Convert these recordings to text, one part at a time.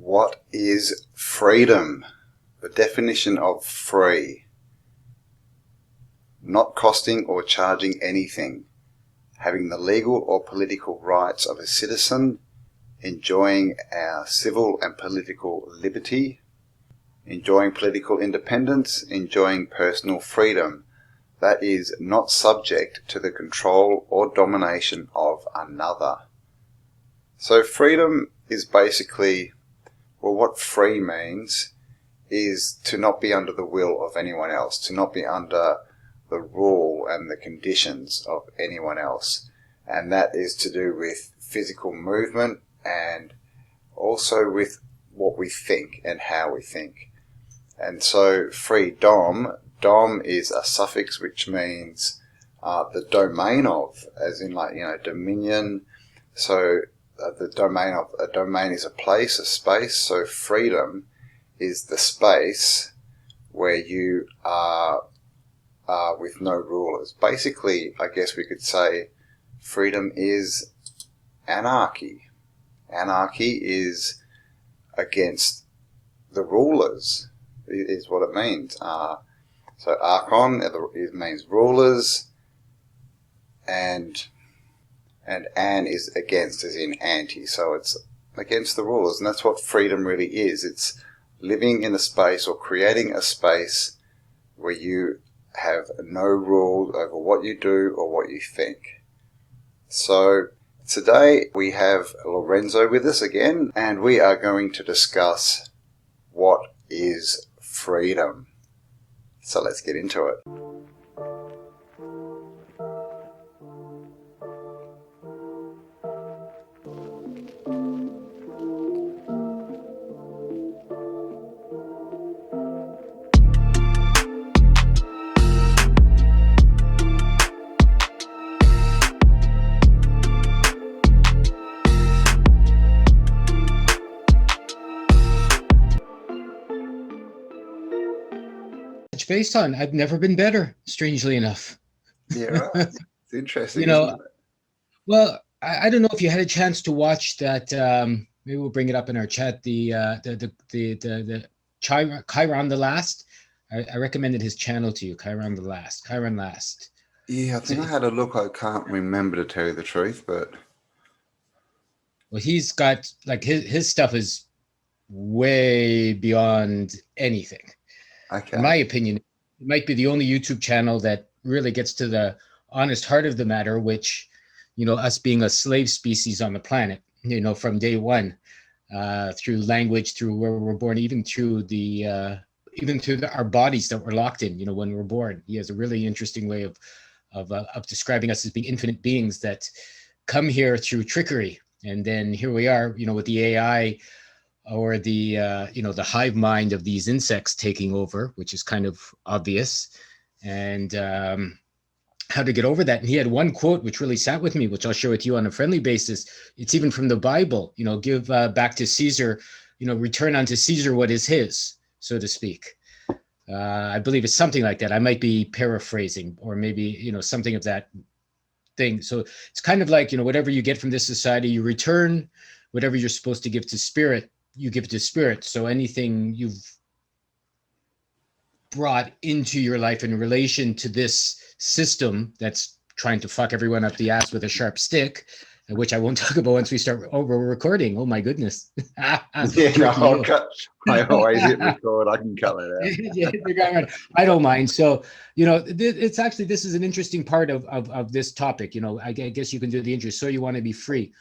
What is freedom? The definition of free. Not costing or charging anything. Having the legal or political rights of a citizen. Enjoying our civil and political liberty. Enjoying political independence. Enjoying personal freedom. That is not subject to the control or domination of another. So freedom is basically, well, what free means is to not be under the will of anyone else, to not be under the rule and the conditions of anyone else. And that is to do with physical movement and also with what we think and how we think. And so freedom, dom is a suffix which means the domain of, as in dominion. So the domain of a domain is a place, a space. So freedom is the space where you are with no rulers. Basically, I guess we could say freedom is anarchy. Anarchy is against the rulers, is what it means. So archon, it means rulers, and an is against, as in anti. So it's against the rulers, and that's what freedom really is. It's living in a space or creating a space where you have no rule over what you do or what you think. So today we have Lorenzo with us again, and we are going to discuss what is freedom. So let's get into it. Based on, I've never been better, strangely enough. Yeah, right. It's interesting. Isn't it? Well, I don't know if you had a chance to watch that. Maybe we'll bring it up in our chat. The Chiron the Last. I recommended his channel to you, Chiron Last. Yeah, I think I had a look. I can't remember, to tell you the truth, but well, he's got like his stuff is way beyond anything. okay. In my opinion, it might be the only YouTube channel that really gets to the honest heart of the matter, which, us being a slave species on the planet, from day one, through language, through where we're born, even through our bodies that we're locked in, when we're born. He has a really interesting way of describing us as being infinite beings that come here through trickery. And then here we are, with the AI or the the hive mind of these insects taking over, which is kind of obvious, and how to get over that. And he had one quote which really sat with me, which I'll share with you on a friendly basis. It's even from the Bible, give back to Caesar, return unto Caesar what is his, so to speak. I believe it's something like that. I might be paraphrasing, or maybe, something of that thing. So it's kind of like, whatever you get from this society, you return. Whatever you're supposed to give to spirit, you give to spirit. So anything you've brought into your life in relation to this system that's trying to fuck everyone up the ass with a sharp stick, which I won't talk about once we start over recording. Oh my goodness. Yeah, no, I'll cut. I always hit record. I can cut it out. I don't mind. So, it's actually, this is an interesting part of this topic. I guess you can do the intro. So you want to be free.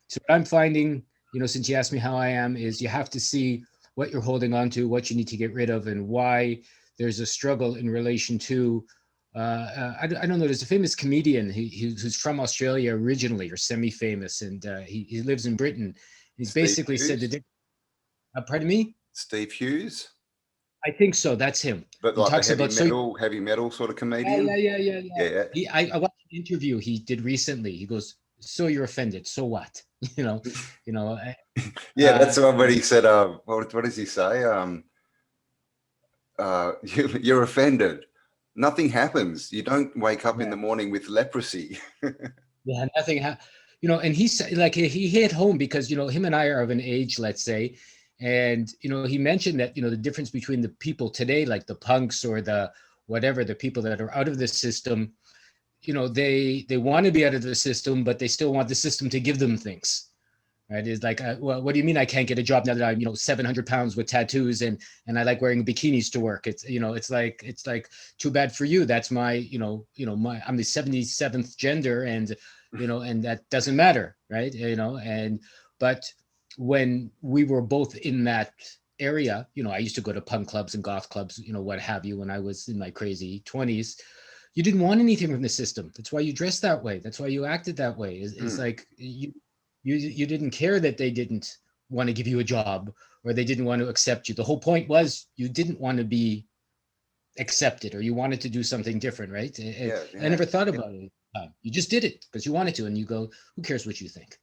So what I'm finding, since you asked me how I am, is you have to see what you're holding on to, what you need to get rid of, and why there's a struggle in relation to, I don't know, there's a famous comedian who's from Australia originally, or semi-famous, and he lives in Britain. He's Steve basically Hughes? said, pardon me? Steve Hughes? I think so, that's him. But He like talks the about heavy metal sort of comedian? Yeah. I watched an interview he did recently. He goes, so you're offended, so what? Yeah, that's the one where he said, what does he say? You're offended. Nothing happens. You don't wake up in the morning with leprosy. Yeah, nothing. And he said, like, he hit home because, him and I are of an age, let's say, And, he mentioned that, the difference between the people today, like the punks or the whatever, the people that are out of the system, they want to be out of the system, but they still want the system to give them things. Right? It's like, well, what do you mean I can't get a job now that I'm, 700 pounds with tattoos and I like wearing bikinis to work? It's, it's like too bad for you. That's my, I'm the 77th gender, and, and that doesn't matter, right? But when we were both in that area, I used to go to punk clubs and goth clubs, what have you, when I was in my crazy 20s. You didn't want anything from the system. That's why you dressed that way. That's why you acted that way. It's like you didn't care that they didn't want to give you a job or they didn't want to accept you. The whole point was you didn't want to be accepted, or you wanted to do something different, right? I never thought about it. You just did it because you wanted to, and you go, who cares what you think?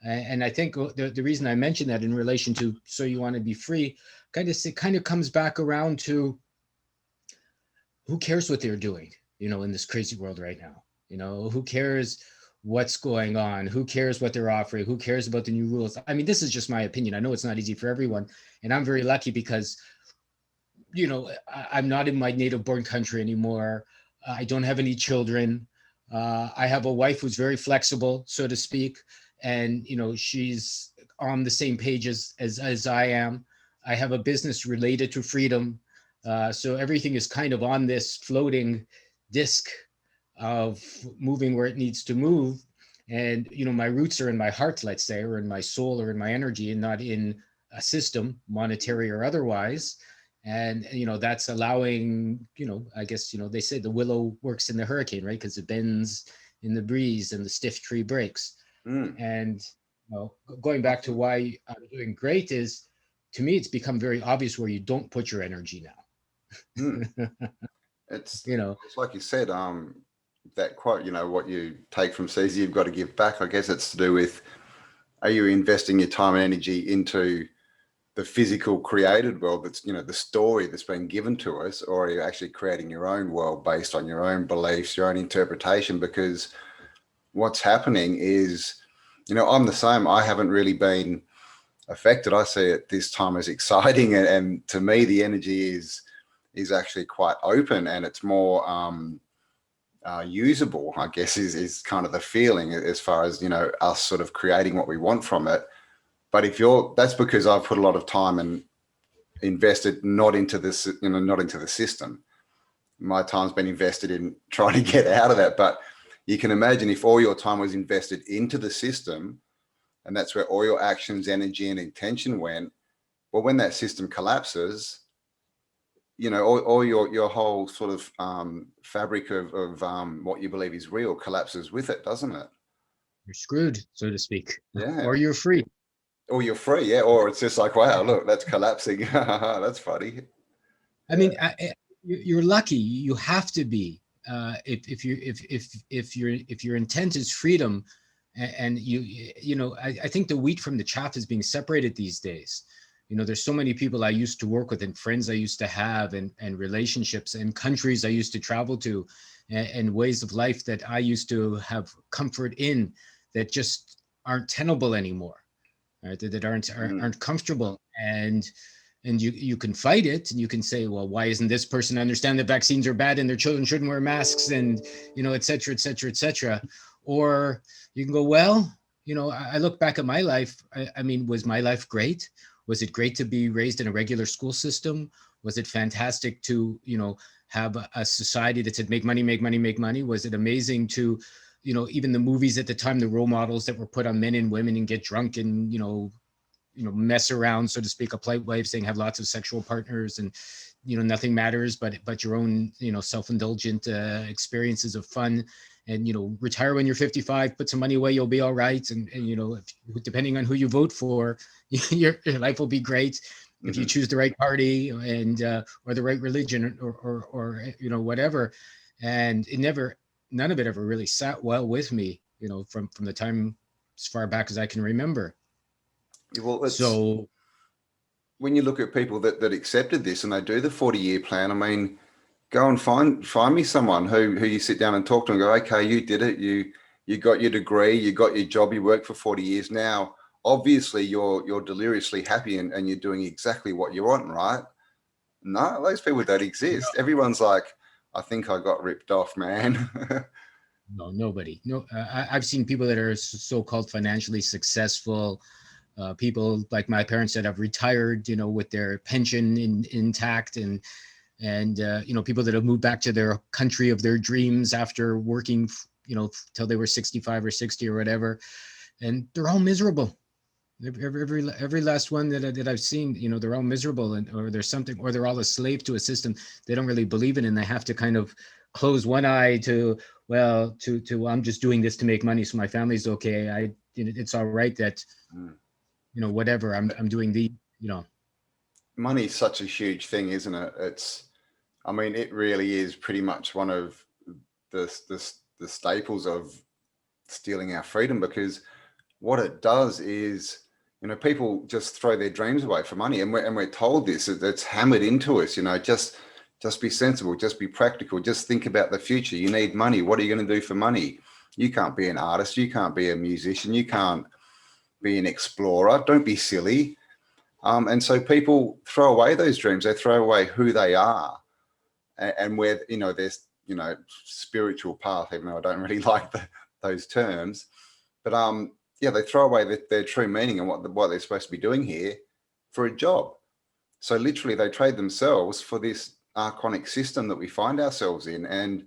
And I think the reason I mentioned that in relation to so you want to be free kind of comes back around to who cares what they're doing, in this crazy world right now. Who cares what's going on? Who cares what they're offering? Who cares about the new rules? I mean, this is just my opinion. I know it's not easy for everyone, and I'm very lucky because, I'm not in my native born country anymore. I don't have any children. I have a wife who's very flexible, so to speak, and she's on the same page as I am. I have a business related to freedom, so everything is kind of on this floating disc of moving where it needs to move. And, my roots are in my heart, let's say, or in my soul or in my energy, and not in a system, monetary or otherwise. And, that's allowing, I guess, they say the willow works in the hurricane, right? Because it bends in the breeze and the stiff tree breaks. And, going back to why I'm doing great is, to me, it's become very obvious where you don't put your energy now. It's like you said, that quote, what you take from Caesar, you've got to give back. I guess it's to do with, are you investing your time and energy into the physical created world that's, the story that's been given to us, or are you actually creating your own world based on your own beliefs, your own interpretation? Because what's happening is, I'm the same. I haven't really been affected. I see it this time as exciting. And to me, the energy is actually quite open, and it's more usable, I guess, is kind of the feeling, as far as, us sort of creating what we want from it. But that's because I've put a lot of time and invested not into this, not into the system. My time's been invested in trying to get out of that. But you can imagine if all your time was invested into the system, and that's where all your actions, energy, and intention went, well, when that system collapses, all your whole sort of fabric of what you believe is real collapses with it, doesn't it? You're screwed, so to speak. Yeah. Or you're free. Or you're free, yeah. Or it's just like, wow, look, that's collapsing. That's funny. I mean, you're lucky. You have to be. If your intent is freedom, and I think the wheat from the chaff is being separated these days. There's so many people I used to work with, and friends I used to have, and relationships, and countries I used to travel to, and ways of life that I used to have comfort in, that just aren't tenable anymore, right? That aren't comfortable. And you can fight it, and you can say, well, why isn't this person understand that vaccines are bad and their children shouldn't wear masks, and et cetera, et cetera, et cetera. Or you can go, well, I look back at my life. I mean, was my life great? Was it great to be raised in a regular school system? Was it fantastic to, have a society that said, make money, make money, make money? Was it amazing to, even the movies at the time, the role models that were put on men and women and get drunk and, mess around, so to speak, a polite way of saying, have lots of sexual partners, and, nothing matters but your own, self-indulgent experiences of fun. And, retire when you're 55, put some money away, you'll be all right. And if, depending on who you vote for, your life will be great. If you choose the right party and or the right religion or whatever. And none of it ever really sat well with me, from the time as far back as I can remember. Well, so when you look at people that accepted this and they do the 40-year plan, I mean, go and find me someone who you sit down and talk to and go, okay, you did it. You got your degree, you got your job, you worked for 40 years. Now obviously you're deliriously happy and you're doing exactly what you want, right? No, those people don't exist. Everyone's like, I think I got ripped off, man. No, nobody. No, I've seen people that are so-called financially successful, people like my parents that have retired, with their pension intact, and people that have moved back to their country of their dreams after working, till they were 65 or 60 or whatever, and they're all miserable. Every last one that I've seen, they're all miserable, or there's something, or they're all a slave to a system they don't really believe in, and they have to kind of close one eye to, well, to I'm just doing this to make money so my family's okay. It's all right that, whatever I'm doing Money's such a huge thing, isn't it? It really is pretty much one of the staples of stealing our freedom, because what it does is, people just throw their dreams away for money, and we're told this. It's hammered into us. Just be sensible, just be practical, just think about the future. You need money. What are you going to do for money? You can't be an artist. You can't be a musician. You can't be an explorer. Don't be silly. And so people throw away those dreams. They throw away who they are, and where there's spiritual path. Even though I don't really like those terms, but they throw away their true meaning and what they're supposed to be doing here for a job. So literally, they trade themselves for this archonic system that we find ourselves in. And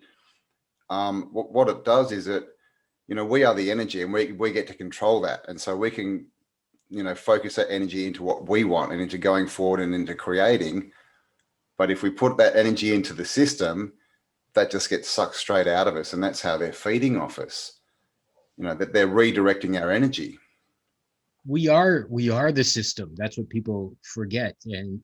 what it does is we are the energy, and we get to control that, and so we can focus that energy into what we want and into going forward and into creating. But if we put that energy into the system, that just gets sucked straight out of us, and that's how they're feeding off us. That they're redirecting our energy. We are the system. That's what people forget, and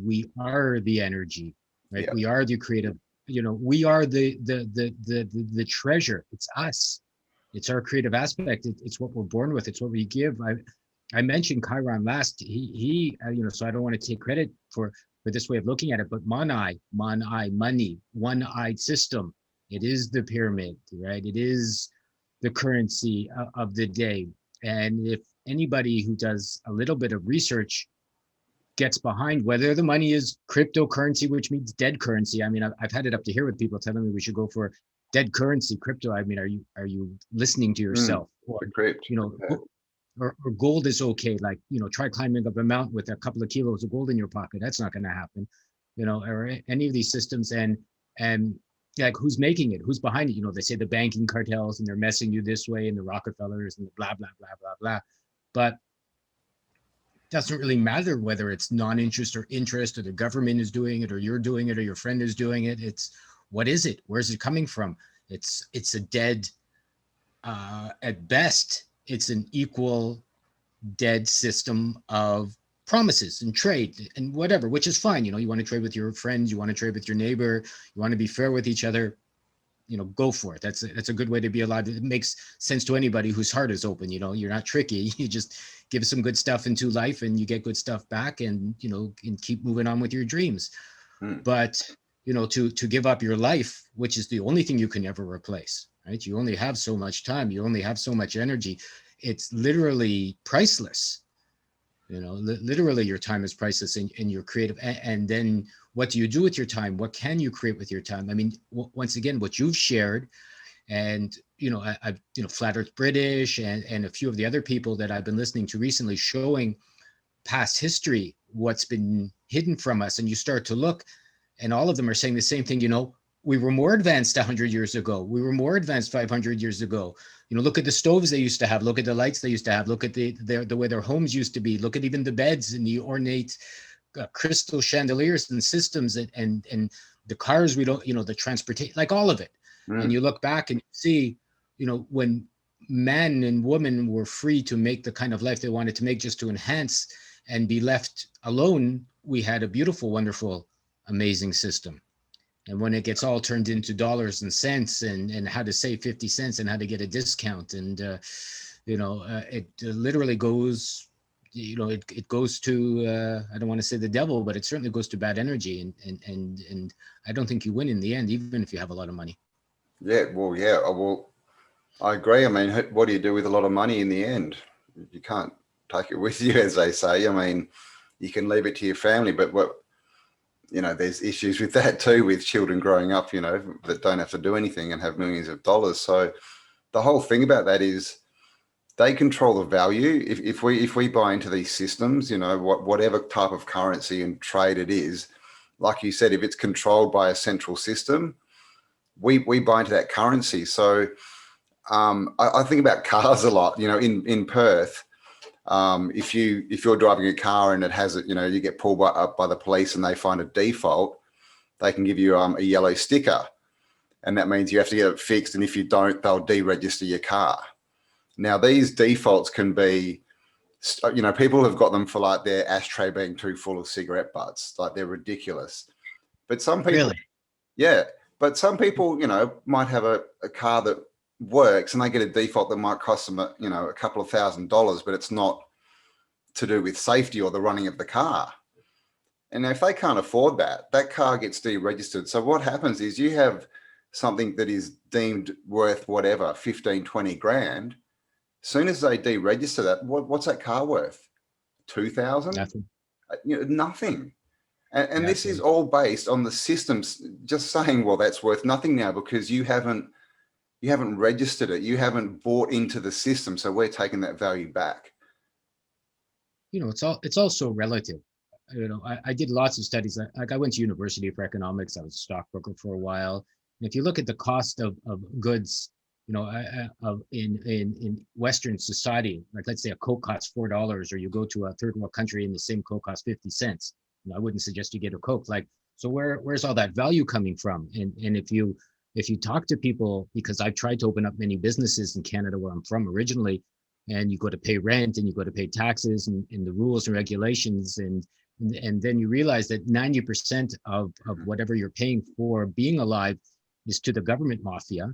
we are the energy, right? Yeah. We are the creative. We are the treasure. It's us. It's our creative aspect. It's what we're born with. It's what we give. I mentioned Chiron last. He so I don't want to take credit for this way of looking at it, but money, one-eyed system. It is the pyramid, right? It is the currency of the day. And if anybody who does a little bit of research gets behind whether the money is cryptocurrency, which means dead currency. I've had it up to here with people telling me we should go for dead currency, crypto. Are you listening to yourself? Or, or gold is okay. Like, try climbing up a mountain with a couple of kilos of gold in your pocket. That's not going to happen, or any of these systems. And like, who's making it? Who's behind it? They say the banking cartels, and they're messing you this way, and the Rockefellers, and the blah, blah, blah, blah, blah. But it doesn't really matter whether it's non-interest or interest, or the government is doing it, or you're doing it, or your friend is doing it. It's, what is it? Where's it coming from? It's a dead, at best, it's an equal dead system of promises and trade and whatever, which is fine. You want to trade with your friends, you want to trade with your neighbor, you want to be fair with each other, go for it. That's a good way to be alive. It makes sense to anybody whose heart is open. You're not tricky. You just give some good stuff into life, and you get good stuff back, and and keep moving on with your dreams. But to give up your life, which is the only thing you can ever replace, right? You only have so much time, you only have so much energy. It's literally priceless. Literally your time is priceless, and you're creative. And then what do you do with your time? What can you create with your time? Once again, what you've shared, and I've Flat Earth British and a few of the other people that I've been listening to recently, showing past history, what's been hidden from us. And you start to look, and all of them are saying the same thing. We were more advanced 100 years ago. We were more advanced 500 years ago. Look at the stoves they used to have. Look at the lights they used to have. Look at the way their homes used to be. Look at even the beds and the ornate crystal chandeliers and systems, and the cars we don't, the transportation, like all of it. And you look back and you see, when man and woman were free to make the kind of life they wanted to make, just to enhance and be left alone, we had a beautiful, wonderful, amazing system. And when it gets all turned into dollars and cents, and how to save 50 cents and how to get a discount, and it literally goes, it goes to, I don't want to say the devil, but it certainly goes to bad energy, and I don't think you win in the end, even if you have a lot of money. Yeah, well, I agree. What do you do with a lot of money in the end? You can't take it with you, as they say. I mean, you can leave it to your family, but there's issues with that too, with children growing up, that don't have to do anything and have millions of dollars. So the whole thing about that is they control the value. If we buy into these systems, whatever type of currency and trade it is, like you said, if it's controlled by a central system, we buy into that currency. So I think about cars a lot. In Perth, if you're driving a car and it has it, you get pulled up by the police and they find a default, they can give you a yellow sticker, and that means you have to get it fixed. And if you don't, they'll deregister your car. Now, these defaults can be, people have got them for like their ashtray being too full of cigarette butts, like they're ridiculous. But some people, Really? yeah, but some people, might have a car that works and they get a default that might cost them, a couple of $1,000s, but it's not to do with safety or the running of the car. And if they can't afford that, that car gets deregistered. So what happens is you have something that is deemed worth whatever, 15, 20 grand. Soon as they deregister that, what's that car worth? 2,000? Nothing. Nothing. And this is all based on the systems just saying, well, that's worth nothing now because you haven't registered it. You haven't bought into the system. So we're taking that value back. It's also relative. I did lots of studies. Like I went to university for economics. I was a stockbroker for a while. And if you look at the cost of goods, in Western society, like let's say a Coke costs $4, or you go to a third world country and the same Coke costs 50 cents. I wouldn't suggest you get a Coke. So where's all that value coming from? And if you talk to people, because I've tried to open up many businesses in Canada where I'm from originally, and you go to pay rent and you go to pay taxes and the rules and regulations, and then you realize that 90% of whatever you're paying for being alive is to the government mafia.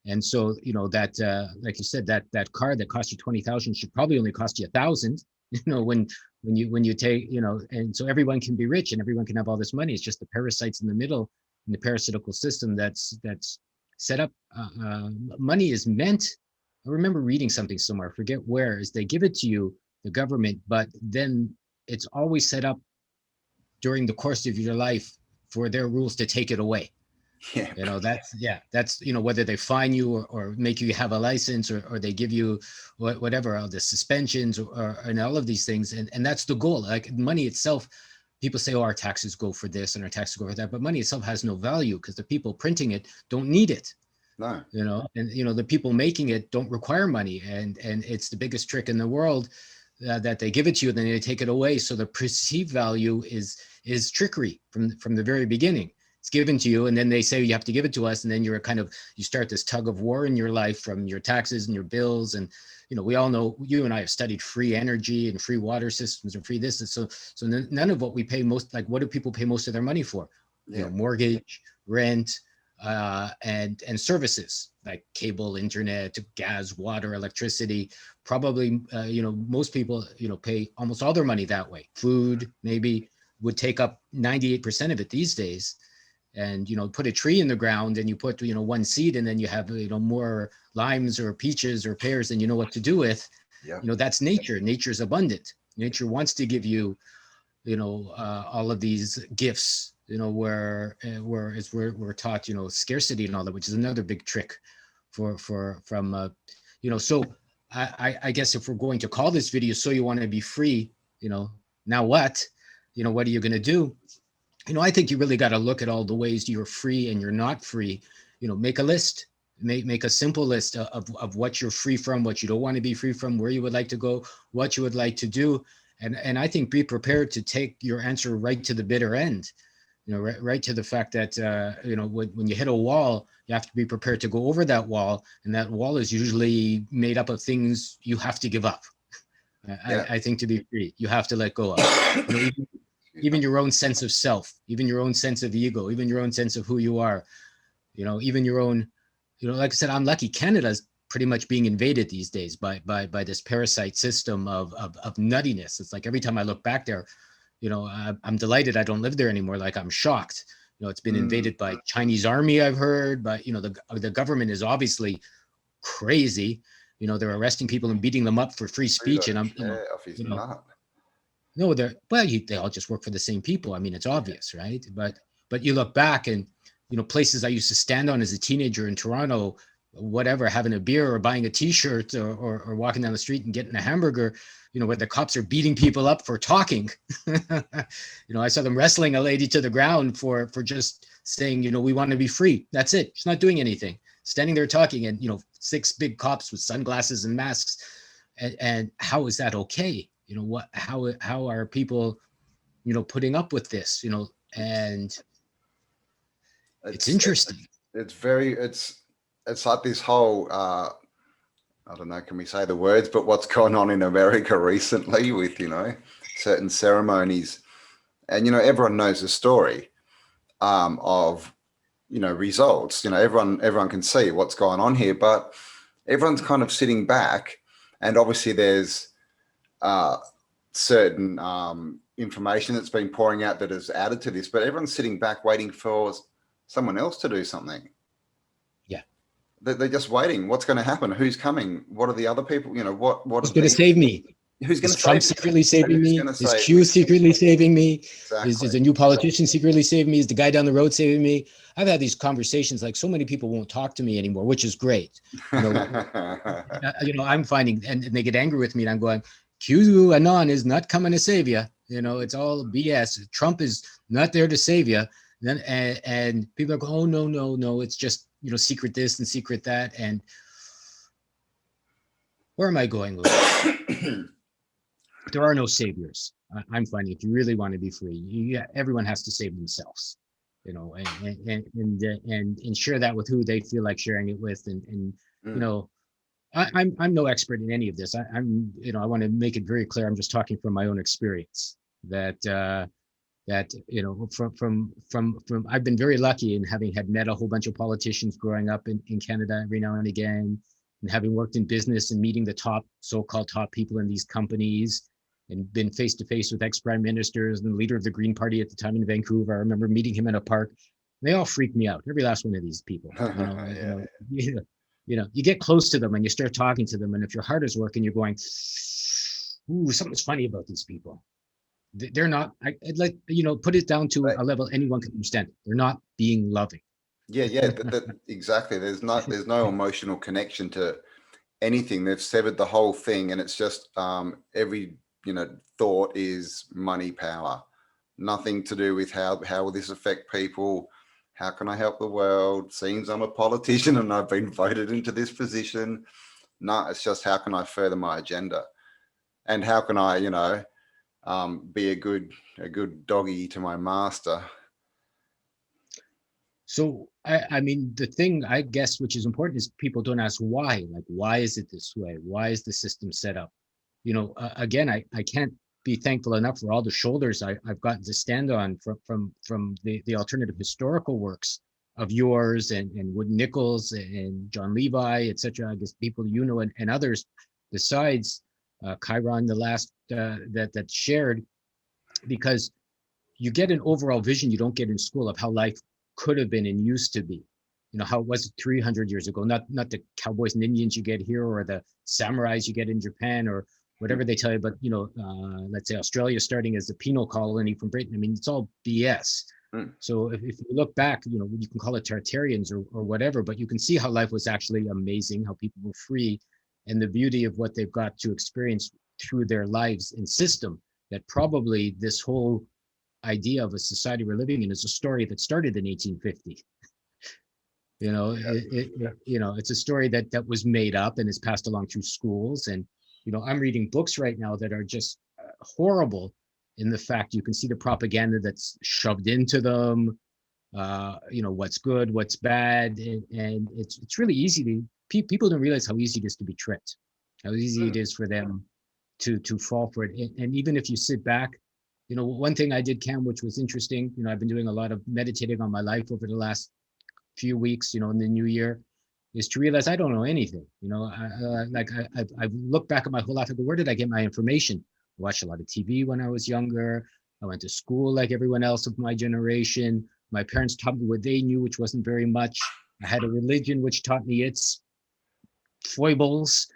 And so, that, like you said, that car that cost you 20,000 should probably only cost you 1,000, when you take, and so everyone can be rich and everyone can have all this money. It's just the parasites in the middle, in the parasitical system that's set up. Money is meant, I remember reading something somewhere, I forget where, is they give it to you, the government, but then it's always set up during the course of your life for their rules to take it away. Yeah. That's whether they fine you or make you have a license or they give you whatever, the suspensions and all of these things. And that's the goal. Like money itself, people say, oh, our taxes go for this and our taxes go for that, but money itself has no value because the people printing it don't need it. No. And the people making it don't require money. And it's the biggest trick in the world that they give it to you, then they take it away. So the perceived value is trickery from the very beginning. It's given to you, and then they say you have to give it to us, and then you start this tug of war in your life from your taxes and your bills. And we all know, you and I have studied free energy and free water systems and free this, and so none of what we pay most, like what do people pay most of their money for? Yeah. Mortgage, rent, and services like cable, internet, gas, water, electricity. Probably most people pay almost all their money that way. Food maybe would take up 98% of it these days. And put a tree in the ground and you put one seed, and then you have more limes or peaches or pears than you know what to do with. Yeah. That's nature. Nature's abundant. Nature wants to give you all of these gifts, whereas we're taught scarcity and all that, which is another big trick from so I guess if we're going to call this video So You Want to Be Free, now what are you going to do? I think you really got to look at all the ways you're free and you're not free. Make a list, make a simple list of what you're free from, what you don't want to be free from, where you would like to go, what you would like to do. And I think be prepared to take your answer right to the bitter end, right to the fact that, when you hit a wall, you have to be prepared to go over that wall. And that wall is usually made up of things you have to give up. I think to be free, you have to let go of. Even your own sense of self, even your own sense of ego, even your own sense of who you are, even your own, like I said, I'm lucky. Canada's pretty much being invaded these days by this parasite system of nuttiness. It's like every time I look back there, I'm delighted I don't live there anymore. Like I'm shocked. It's been invaded by Chinese army, I've heard, but the government is obviously crazy. You know, they're arresting people and beating them up for free speech. And I'm, off his you know, nut. no, they all just work for the same people. I mean, it's obvious, right? But you look back and, you know, places I used to stand on as a teenager in Toronto, whatever, having a beer or buying a T-shirt or walking down the street and getting a hamburger, you know, where the cops are beating people up for talking. You know, I saw them wrestling a lady to the ground for just saying, you know, we want to be free. That's it. She's not doing anything. Standing there talking, and, you know, 6 big cops with sunglasses and masks. And how is that okay? You know, how are people, you know, putting up with this, you know? And it's interesting. It's like this whole, I don't know, can we say the words, but what's gone on in America recently with, you know, certain ceremonies, and, you know, everyone knows the story of, you know, results. You know, everyone can see what's going on here, but everyone's kind of sitting back, and obviously there's certain information that's been pouring out that has added to this, but everyone's sitting back waiting for someone else to do something. Yeah. They're just waiting. What's going to happen? Who's coming? What are the other people? You know, who's going to save me? Who's going to save Trump secretly saving me? Is Q secretly saving me? Exactly. Is a new politician secretly saving me? Is the guy down the road saving me? I've had these conversations, like, so many people won't talk to me anymore, which is great. You know, you know, I'm finding, and they get angry with me, and I'm going, Q Anon is not coming to save you. You know, it's all BS. Trump is not there to save you. Then and people are going, oh, no, it's just, you know, secret this and secret that. And where am I going with this? There are no saviors. I'm finding, if you really want to be free, everyone has to save themselves, you know, and share that with who they feel like sharing it with. And you know, I'm no expert in any of this. I'm, you know, I want to make it very clear. I'm just talking from my own experience, that you know, from I've been very lucky in having met a whole bunch of politicians growing up in Canada every now and again, and having worked in business and meeting the so-called top people in these companies, and been face to face with ex-prime ministers and the leader of the Green Party at the time in Vancouver. I remember meeting him in a park. They all freaked me out, every last one of these people. You know, you know, you get close to them and you start talking to them, and if your heart is working, you're going, ooh, something's funny about these people. They're not, I'd like, you know, put it down to a level anyone can understand. They're not being loving. Yeah, exactly. There's no emotional connection to anything. They've severed the whole thing, and it's just every, you know, thought is money, power. Nothing to do with how will this affect people? How can I help the world? Seems I'm a politician and I've been voted into this position. No, it's just, how can I further my agenda, and how can I, you know, be a good doggy to my master. So I mean, the thing, I guess, which is important is people don't ask why. Like, why is it this way? Why is the system set up? You know, again, I can't be thankful enough for all the shoulders I've gotten to stand on from the alternative historical works of yours and Wood Nichols and John Levi, etc. I guess people you know, and others besides Chiron, the last that shared, because you get an overall vision you don't get in school of how life could have been and used to be. You know, how it was 300 years ago, not the cowboys and Indians you get here, or the samurais you get in Japan, or whatever they tell you. But, you know, let's say Australia starting as a penal colony from Britain. I mean, it's all BS. So if you look back, you know, you can call it Tartarians or whatever, but you can see how life was actually amazing, how people were free, and the beauty of what they've got to experience through their lives and system. That probably this whole idea of a society we're living in is a story that started in 1850. You know, you know, it's a story that was made up and is passed along through schools. And, you know, I'm reading books right now that are just horrible in the fact you can see the propaganda that's shoved into them. You know, what's good, what's bad, and it's really easy to people don't realize how easy it is to be tricked, how easy it is for them to fall for it. And even if you sit back, you know, one thing I did, Cam, which was interesting, you know, I've been doing a lot of meditating on my life over the last few weeks, you know, in the new year, is to realize I don't know anything. You know, I've looked back at my whole life. I go, where did I get my information? I watched a lot of TV when I was younger. I went to school like everyone else of my generation. My parents taught me what they knew, which wasn't very much. I had a religion which taught me its foibles.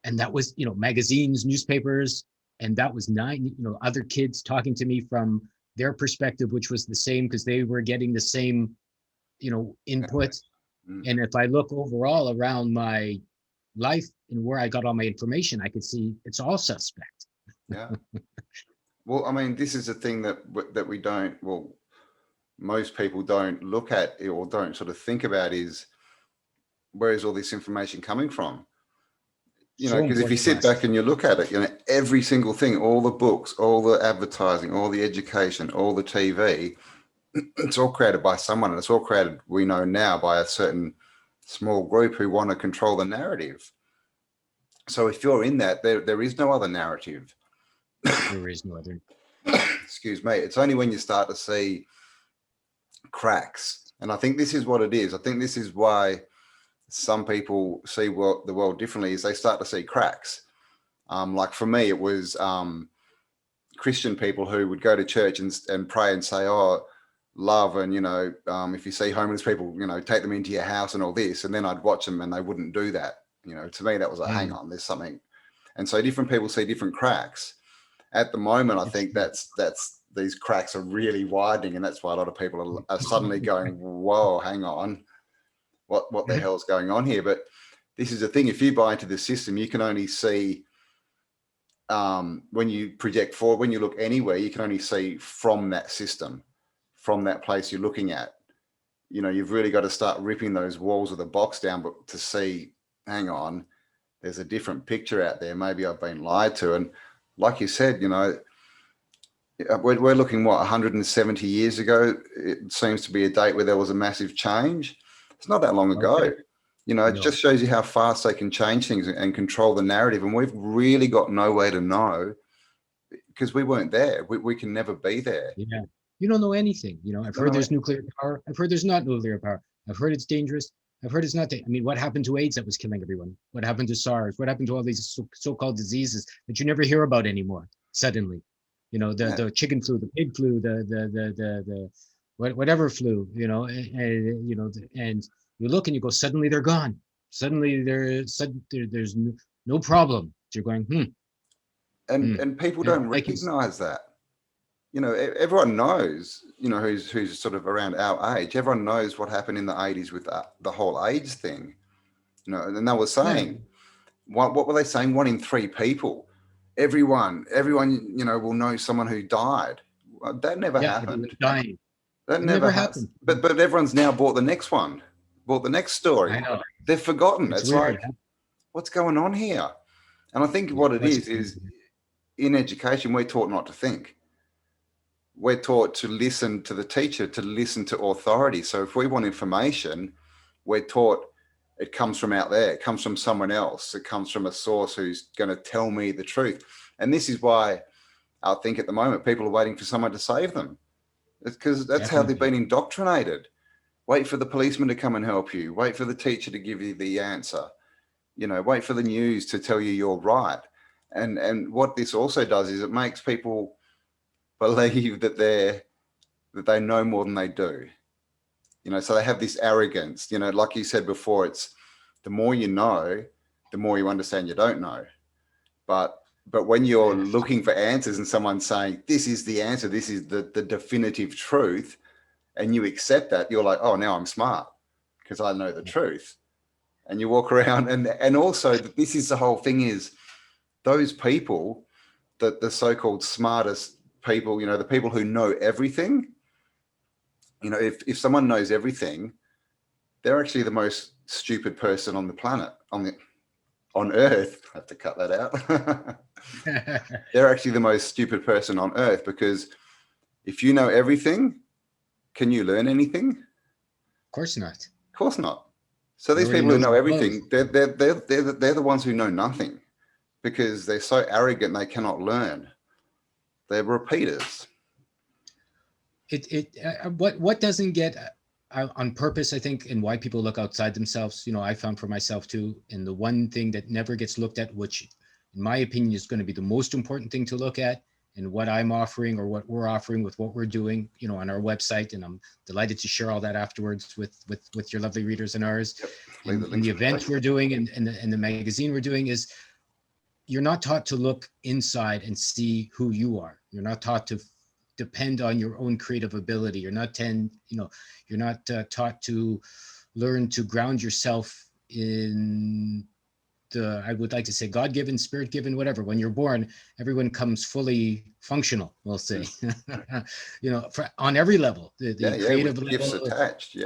And that was, magazines, newspapers, and that was other kids talking to me from their perspective, which was the same because they were getting the same, input. Mm. And if I look overall around my life and where I got all my information, I could see it's all suspect. Yeah. Well, I mean, this is a thing that we don't, well, most people don't look at or don't sort of think about is, where is all this information coming from? So Because if you important to sit us. back and you look at it, every single thing, all the books, all the advertising, all the education, all the TV, it's all created by someone, and it's all created, we know now, by a certain small group who want to control the narrative. So if you're in that, there is no other narrative. There is no other. Excuse me. It's only when you start to see cracks. And I think this is what it is. I think this is why some people see the world differently, is they start to see cracks. Like for me, it was Christian people who would go to church and pray and say, oh, love, and, if you see homeless people, take them into your house and all this. And then I'd watch them and they wouldn't do that. To me, that was hang on, there's something. And so different people see different cracks. At the moment, I think that's these cracks are really widening, and that's why a lot of people are suddenly going, whoa, hang on, what the hell's going on here? But this is the thing, if you buy into the system, you can only see, when you project forward, when you look anywhere, you can only see from that system, from that place you're looking at. You've really got to start ripping those walls of the box down, but to see, hang on, there's a different picture out there. Maybe I've been lied to. And like you said, we're looking, 170 years ago. It seems to be a date where there was a massive change. It's not that long ago. Okay. It just shows you how fast they can change things and control the narrative. And we've really got no way to know, because we weren't there. We can never be there. Yeah. You don't know anything. I've heard there's nuclear power. I've heard there's not nuclear power. I've heard it's dangerous. I've heard it's not. I mean, what happened to AIDS that was killing everyone? What happened to SARS? What happened to all these so-called diseases that you never hear about anymore? Suddenly, the chicken flu, the pig flu, the whatever flu, and you look and you go, suddenly they're gone. Suddenly there's no problem. You're going, And people don't recognize that. Everyone knows, who's sort of around our age, everyone knows what happened in the 80s with the whole AIDS thing. And they were saying, what were they saying? 1 in 3 people. Everyone, will know someone who died. Well, that never happened. Dying. That never happened. But everyone's now bought the next one, bought the next story. I know. They've forgotten. It's like, what's going on here? And I think what it is in education, we're taught not to think. We're taught to listen to the teacher, to listen to authority. So if we want information, we're taught it comes from out there. It comes from someone else. It comes from a source who's going to tell me the truth. And this is why I think at the moment people are waiting for someone to save them. It's because that's how they've been indoctrinated. Wait for the policeman to come and help you. Wait for the teacher to give you the answer. Wait for the news to tell you you're right. And what this also does is it makes people believe that they know more than they do. So they have this arrogance, like you said before, it's the more you know, the more you understand you don't know. But when you're looking for answers and someone's saying, this is the answer, this is the definitive truth, and you accept that, you're like, oh, now I'm smart because I know the truth. And you walk around and also this is the whole thing is those people, the so-called smartest people, the people who know everything, if someone knows everything, they're actually the most stupid person on the planet, on Earth. I have to cut that out. They're actually the most stupid person on Earth, because if you know everything, can you learn anything? Of course not. Of course not. So these people who know everything, they're the ones who know nothing, because they're so arrogant they cannot learn. They're repeaters. What doesn't get on purpose, I think, and why people look outside themselves, I found for myself too, and the one thing that never gets looked at, which in my opinion is going to be the most important thing to look at, and what I'm offering or what we're offering with what we're doing, on our website, and I'm delighted to share all that afterwards with your lovely readers and ours, Yep. and the events we're doing and the magazine we're doing, is you're not taught to look inside and see who you are. You're not taught to depend on your own creative ability. You're not taught to learn to ground yourself in I would like to say God-given, spirit-given, whatever. When you're born, everyone comes fully functional, we'll say, on every level, the creative with level, gifts attached.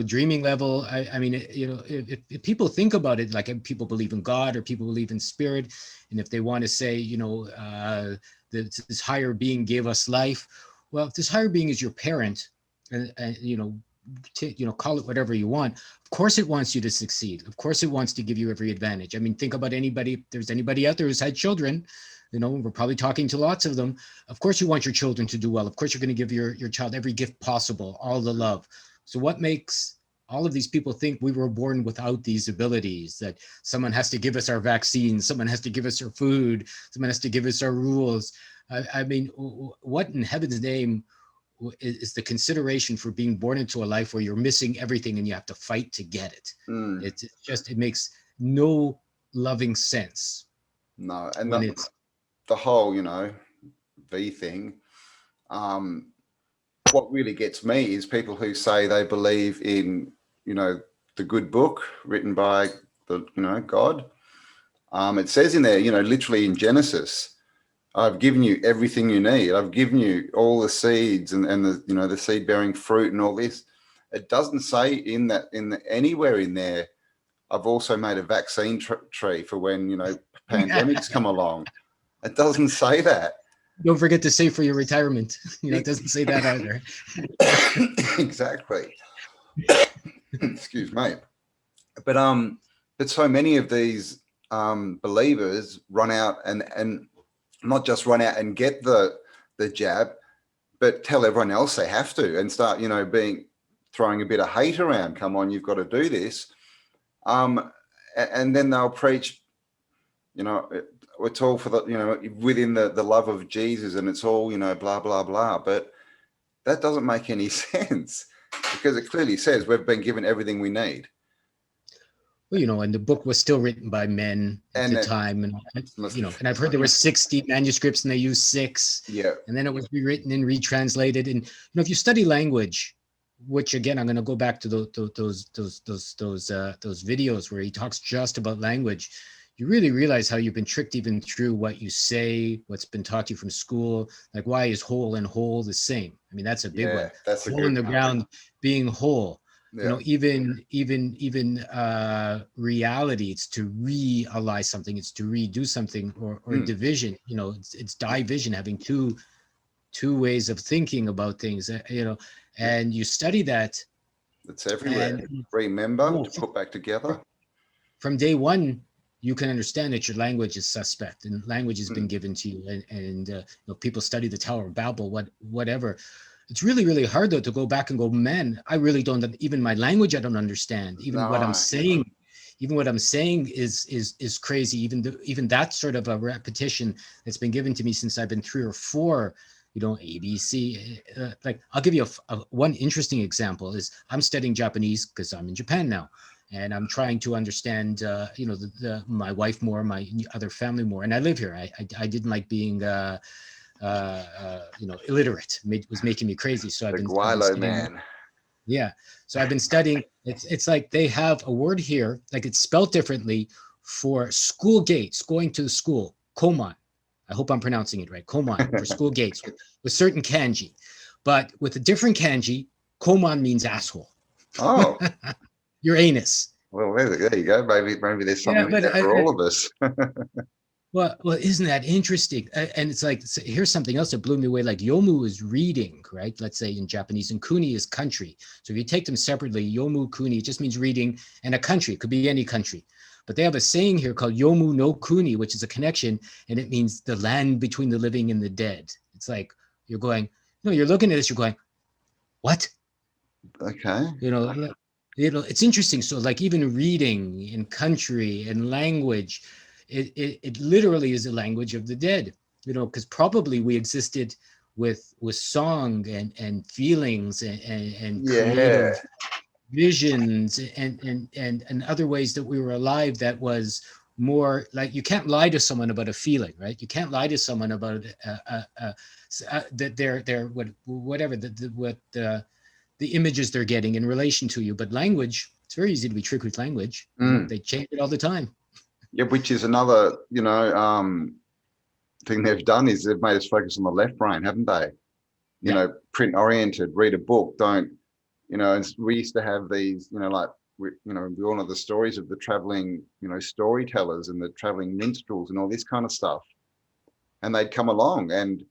Dreaming level. I mean, if people think about it, like people believe in God or people believe in spirit, and if they want to say, this higher being gave us life, well, if this higher being is your parent, and call it whatever you want. Of course, it wants you to succeed. Of course, it wants to give you every advantage. I mean, think about anybody. If there's anybody out there who's had children, we're probably talking to lots of them. Of course, you want your children to do well. Of course, you're going to give your child every gift possible, all the love. So what makes all of these people think we were born without these abilities, that someone has to give us our vaccines, someone has to give us our food, someone has to give us our rules? I mean, what in heaven's name is the consideration for being born into a life where you're missing everything and you have to fight to get it? It makes no loving sense. No, and the whole, V thing. What really gets me is people who say they believe in, the good book written by God. It says in there, literally in Genesis, I've given you everything you need. I've given you all the seeds and the the seed bearing fruit and all this. It doesn't say anywhere in there, I've also made a vaccine tree for when, pandemics come along. It doesn't say that. Don't forget to save for your retirement. It doesn't say that either. Exactly. Excuse me. But so many of these believers run out and not just run out and get the jab, but tell everyone else they have to, and start, throwing a bit of hate around. Come on, you've got to do this. And then they'll preach, it's all for within the love of Jesus, and it's all, blah, blah, blah. But that doesn't make any sense, because it clearly says we've been given everything we need. Well, and the book was still written by men at the time, and and I've heard there were 60 manuscripts and they used 6. Yeah. And then it was rewritten and retranslated. And if you study language, which again I'm going to go back to those videos where he talks just about language, you really realize how you've been tricked even through what you say, what's been taught to you from school. Like, why is whole and whole the same? I mean, that's a big one. That's hole in the ground being whole. Yeah. Even reality, it's to realize something, it's to redo something, or division. It's division, having two ways of thinking about things. And you study that. It's everywhere. Remember to put back together. From day one, you can understand that your language is suspect, and language has been given to you. And people study the Tower of Babel, whatever. It's really, really hard though to go back and go, man, I really don't, even my language I don't understand. What I'm saying, is crazy. Even that sort of a repetition that's been given to me since I've been 3 or 4, ABC. Like, I'll give you one interesting example is I'm studying Japanese because I'm in Japan now, and I'm trying to understand, my wife more, my other family more, and I live here. I didn't like being illiterate. Was making me crazy. So I've been studying, man. Yeah. So I've been studying. It's like they have a word here, like it's spelled differently for school gates, going to the school, koman. I hope I'm pronouncing it right. Koman for school gates with certain kanji, but with a different kanji, koman means asshole. Oh. Your anus. Well, there you go. Maybe there's something there for all of us. Well, isn't that interesting? And it's like, here's something else that blew me away. Like, yomu is reading, right? Let's say in Japanese, and kuni is country. So if you take them separately, yomu, kuni, it just means reading, and a country, it could be any country. But they have a saying here called yomu no kuni, which is a connection, and it means the land between the living and the dead. It's like, you're going, you're looking at this, you're going, what? Okay. It's interesting. So like, even reading in country and language, it literally is a language of the dead, because probably we existed with song and feelings and creative visions and other ways that we were alive, that was more like, you can't lie to someone about a feeling, right? You can't lie to someone about that they're whatever the images they're getting in relation to you. But language, it's very easy to be tricked with language. They change it all the time. Yeah, which is another, thing they've done, is they've made us focus on the left brain, haven't they? Print oriented, read a book, don't, we used to have these, like, we all know the stories of the traveling, storytellers and the traveling minstrels and all this kind of stuff. And they'd come along and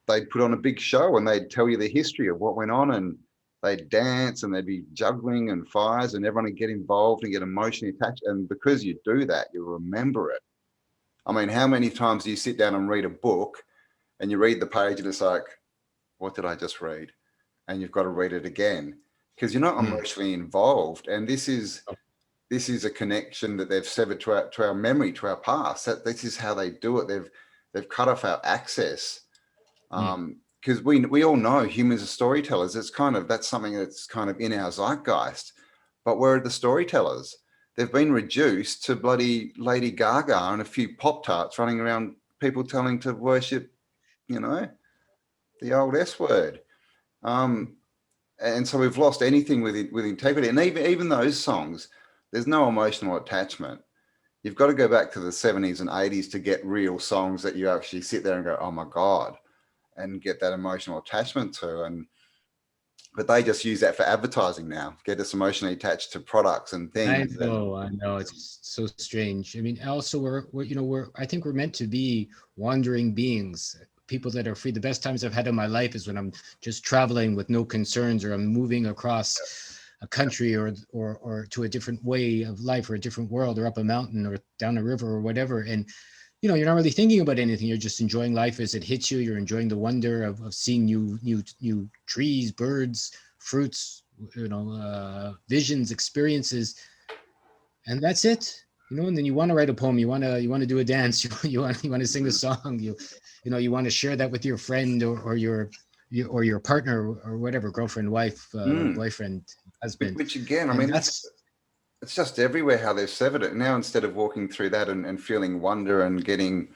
they'd put on a big show and they'd tell you the history of what went on, and they'd dance and they'd be juggling and fires, and everyone would get involved and get emotionally attached. And because you do that, you remember it. I mean, how many times do you sit down and read a book and you read the page and it's like, what did I just read? And you've got to read it again because you're not emotionally involved. And this is a connection that they've severed to our memory, to our past. This is how they do it. They've cut off our access. Because we all know humans are storytellers. That's something that's kind of in our zeitgeist. But where are the storytellers? They've been reduced to bloody Lady Gaga and a few Pop-Tarts running around, people telling to worship, the old S word. And so we've lost anything with integrity. And even those songs, there's no emotional attachment. You've got to go back to the 70s and 80s to get real songs that you actually sit there and go, oh my God, and get that emotional attachment to. But they just use that for advertising now, get us emotionally attached to products and things. I know. It's so strange. I mean, also I think we're meant to be wandering beings, people that are free. The best times I've had in my life is when I'm just traveling with no concerns, or I'm moving across a country or to a different way of life, or a different world, or up a mountain or down a river or whatever. And you're not really thinking about anything. You're just enjoying life as it hits you. You're enjoying the wonder of seeing new trees, birds, fruits, visions, experiences, and that's it. And then you want to write a poem. You want to do a dance. You want to sing a song. You want to share that with your friend or your partner or whatever, girlfriend, wife, boyfriend, husband. Which again, I mean, it's just everywhere how they've severed it. Now, instead of walking through that and feeling wonder and getting,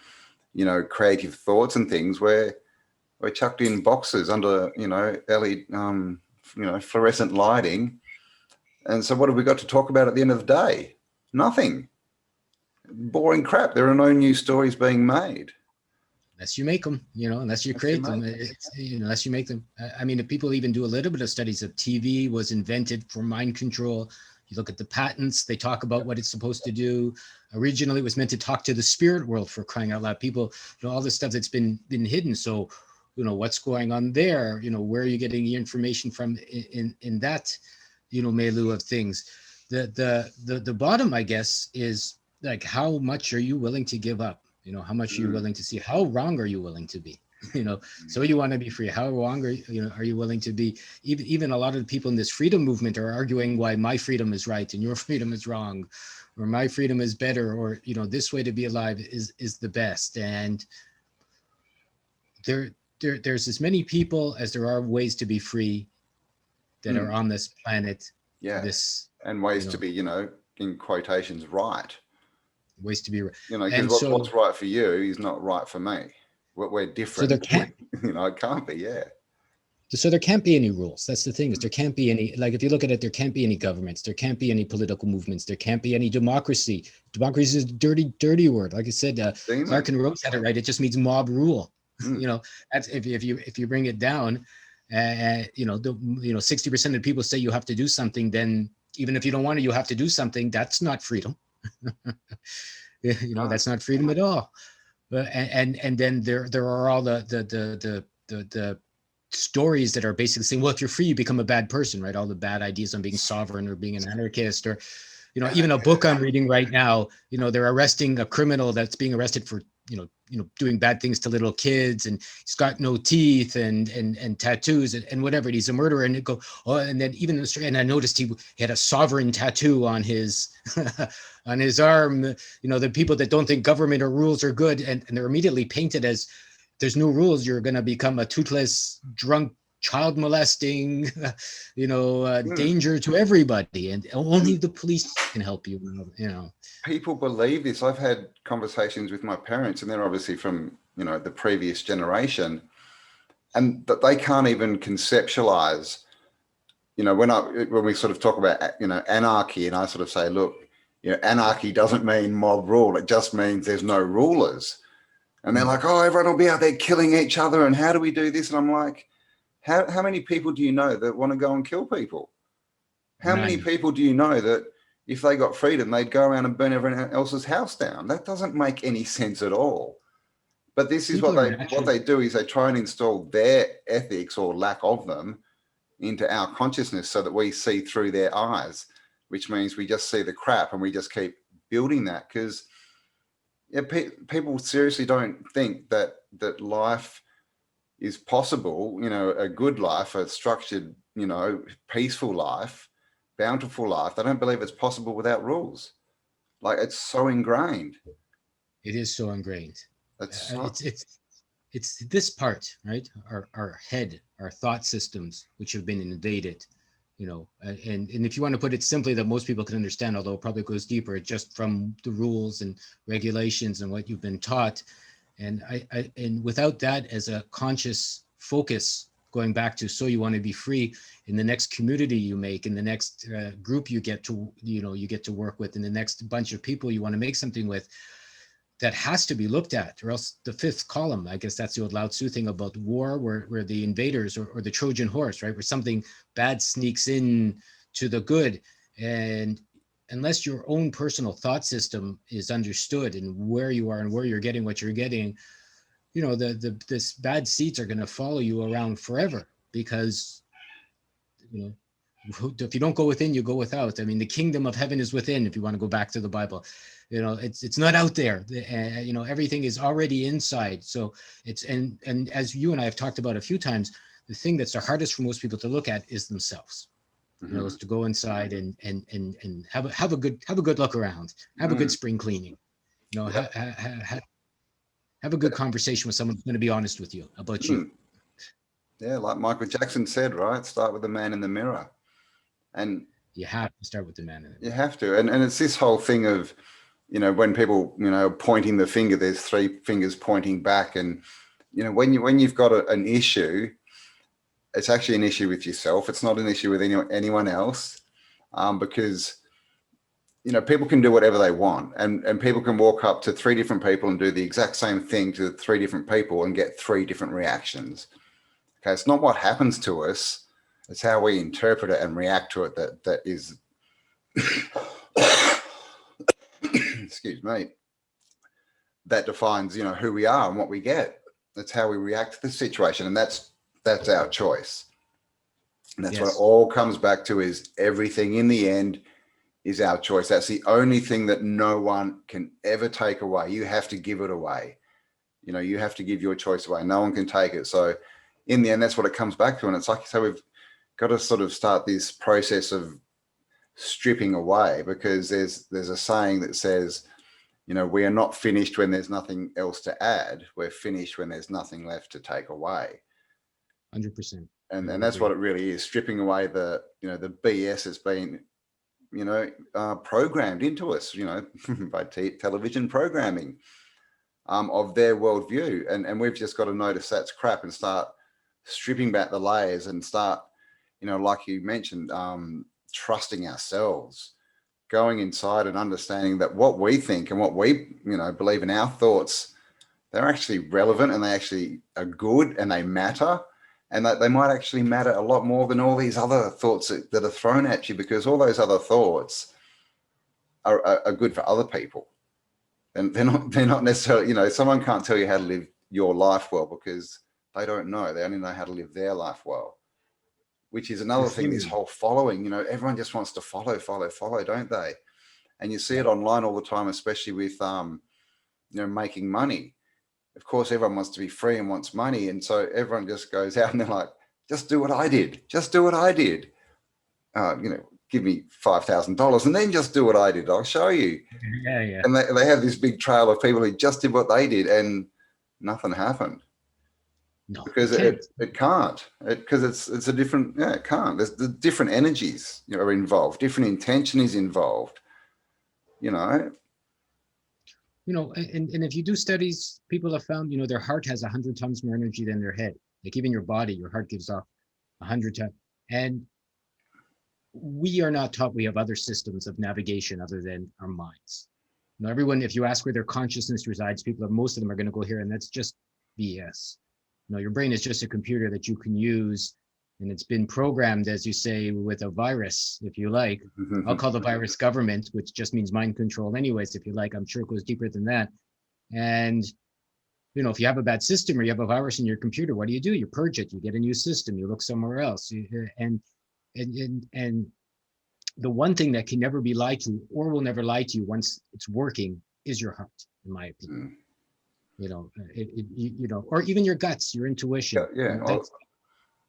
creative thoughts and things, we're chucked in boxes under, LED, fluorescent lighting. And so what have we got to talk about at the end of the day? Nothing. Boring crap. There are no new stories being made. Unless you make them, unless you create them, unless you make them. I mean, if people even do a little bit of studies of TV was invented for mind control. You look at the patents, they talk about what it's supposed to do. Originally, it was meant to talk to the spirit world, for crying out loud. People, all this stuff that's been hidden. So, what's going on there? Where are you getting the information from in that, milieu of things? The bottom, I guess, is like, how much are you willing to give up? How much are you willing to see? How wrong are you willing to be? So you want to be free. How long are you willing to be? Even a lot of the people in this freedom movement are arguing why my freedom is right and your freedom is wrong, or my freedom is better, or this way to be alive is the best. And there's as many people as there are ways to be free that are on this planet. Yeah. And ways to be, in quotations, right. Ways to be right. Because what's right for you is not right for me. We're different. So there can't, it can't be, yeah. So there can't be any rules. That's the thing, is there can't be any, like, if you look at it, there can't be any governments. There can't be any political movements. There can't be any democracy. Democracy is a dirty word. Like I said, Clark and Rose had it right. It just means mob rule. That's if you bring it down, 60% of people say you have to do something. Then even if you don't want to, you have to do something. That's not freedom. That's not freedom at all. And then there are all the stories that are basically saying, well, if you're free, you become a bad person, right? All the bad ideas on being sovereign or being an anarchist, or even a book I'm reading right now, they're arresting a criminal that's being arrested for doing bad things to little kids, and he's got no teeth and tattoos and whatever. He's a murderer, and and then even and I noticed he had a sovereign tattoo on his on his arm. The people that don't think government or rules are good, and they're immediately painted as, there's no rules, you're going to become a toothless, drunk child molesting, danger to everybody, and only the police can help you. People believe this. I've had conversations with my parents, and they're obviously from the previous generation, and that they can't even conceptualize. When we sort of talk about anarchy, and I sort of say, look, anarchy doesn't mean mob rule. It just means there's no rulers. And they're like, oh, everyone will be out there killing each other. And how do we do this? And I'm like, how many people do you know that want to go and kill people? How many people do you know that if they got freedom, they'd go around and burn everyone else's house down? That doesn't make any sense at all. But this is what they do is they try and install their ethics or lack of them into our consciousness so that we see through their eyes, which means we just see the crap and we just keep building that. Because people seriously don't think that life is possible, a good life, a structured, peaceful life, bountiful life. They don't believe it's possible without rules. Like, it's so ingrained. It is so ingrained. It's this part, right? Our head, our thought systems, which have been invaded, and if you want to put it simply that most people can understand, although it probably goes deeper, just from the rules and regulations and what you've been taught. And and without that as a conscious focus, going back to, so you want to be free in the next community you make, in the next group you get to work with, in the next bunch of people you want to make something with, that has to be looked at, or else the fifth column, I guess that's the old Lao Tzu thing about war, where the invaders or the Trojan horse, right, where something bad sneaks in to the good. And unless your own personal thought system is understood and where you are and where you're getting what you're getting, this bad seeds are going to follow you around forever, because, if you don't go within, you go without. I mean, the kingdom of heaven is within, if you want to go back to the Bible. It's not out there. Everything is already inside. So and as you and I have talked about a few times, the thing that's the hardest for most people to look at is themselves. Is to go inside and have a good look around, have a good spring cleaning, have a good conversation with someone who's going to be honest with you about you. Yeah, like Michael Jackson said, right? Start with the man in the mirror. And you have to start with the man in the mirror. You have to. And it's this whole thing of, when people, pointing the finger, there's three fingers pointing back. And, when you've got an issue, it's actually an issue with yourself. It's not an issue with anyone else, because, people can do whatever they want, and people can walk up to three different people and do the exact same thing to three different people and get three different reactions. Okay, it's not what happens to us. It's how we interpret it and react to it that is, excuse me, that defines, who we are and what we get. That's how we react to the situation. And that's our choice. And that's what it all comes back to, is everything in the end is our choice. That's the only thing that no one can ever take away. You have to give it away. You have to give your choice away. No one can take it. So in the end, that's what it comes back to. And it's like, so we've got to sort of start this process of stripping away, because there's a saying that says, we are not finished when there's nothing else to add. We're finished when there's nothing left to take away. 100%. And that's what it really is, stripping away the BS that's been, programmed into us, by television programming of their worldview. And we've just got to notice that's crap and start stripping back the layers and start, like you mentioned, trusting ourselves, going inside and understanding that what we think and what we, believe in, our thoughts, they're actually relevant and they actually are good and they matter, and that they might actually matter a lot more than all these other thoughts that are thrown at you, because all those other thoughts are good for other people. And they're not necessarily, someone can't tell you how to live your life well because they don't know. They only know how to live their life well, which is another thing, this whole following, everyone just wants to follow, don't they? And you see it online all the time, especially with, making money. Of course, everyone wants to be free and wants money. And so everyone just goes out and they're like, just do what I did. Just do what I did. Give me $5,000 and then just do what I did. I'll show you. Yeah. And they have this big trail of people who just did what they did and nothing happened. No, because it can't. it can't, because it's a different, yeah, it can't. There's the different energies, you know, are involved, different intention is involved, you know. You know, and if you do studies, people have found, you know, their heart has 100 times more energy than their head. Like even your body, your heart gives off 100 times. And we are not taught we have other systems of navigation other than our minds. You know, everyone, if you ask where their consciousness resides, most of them are going to go here, and that's just BS. You know, your brain is just a computer that you can use, and it's been programmed, as you say, with a virus, if you like. I'll call the virus government, which just means mind control anyways, if you like. I'm sure it goes deeper than that. And, you know, if you have a bad system or you have a virus in your computer, what do? You purge it, you get a new system, you look somewhere else. And the one thing that can never be lied to or will never lie to you once it's working is your heart, in my opinion. You know, you know, or even your guts, your intuition. Yeah, You know, that's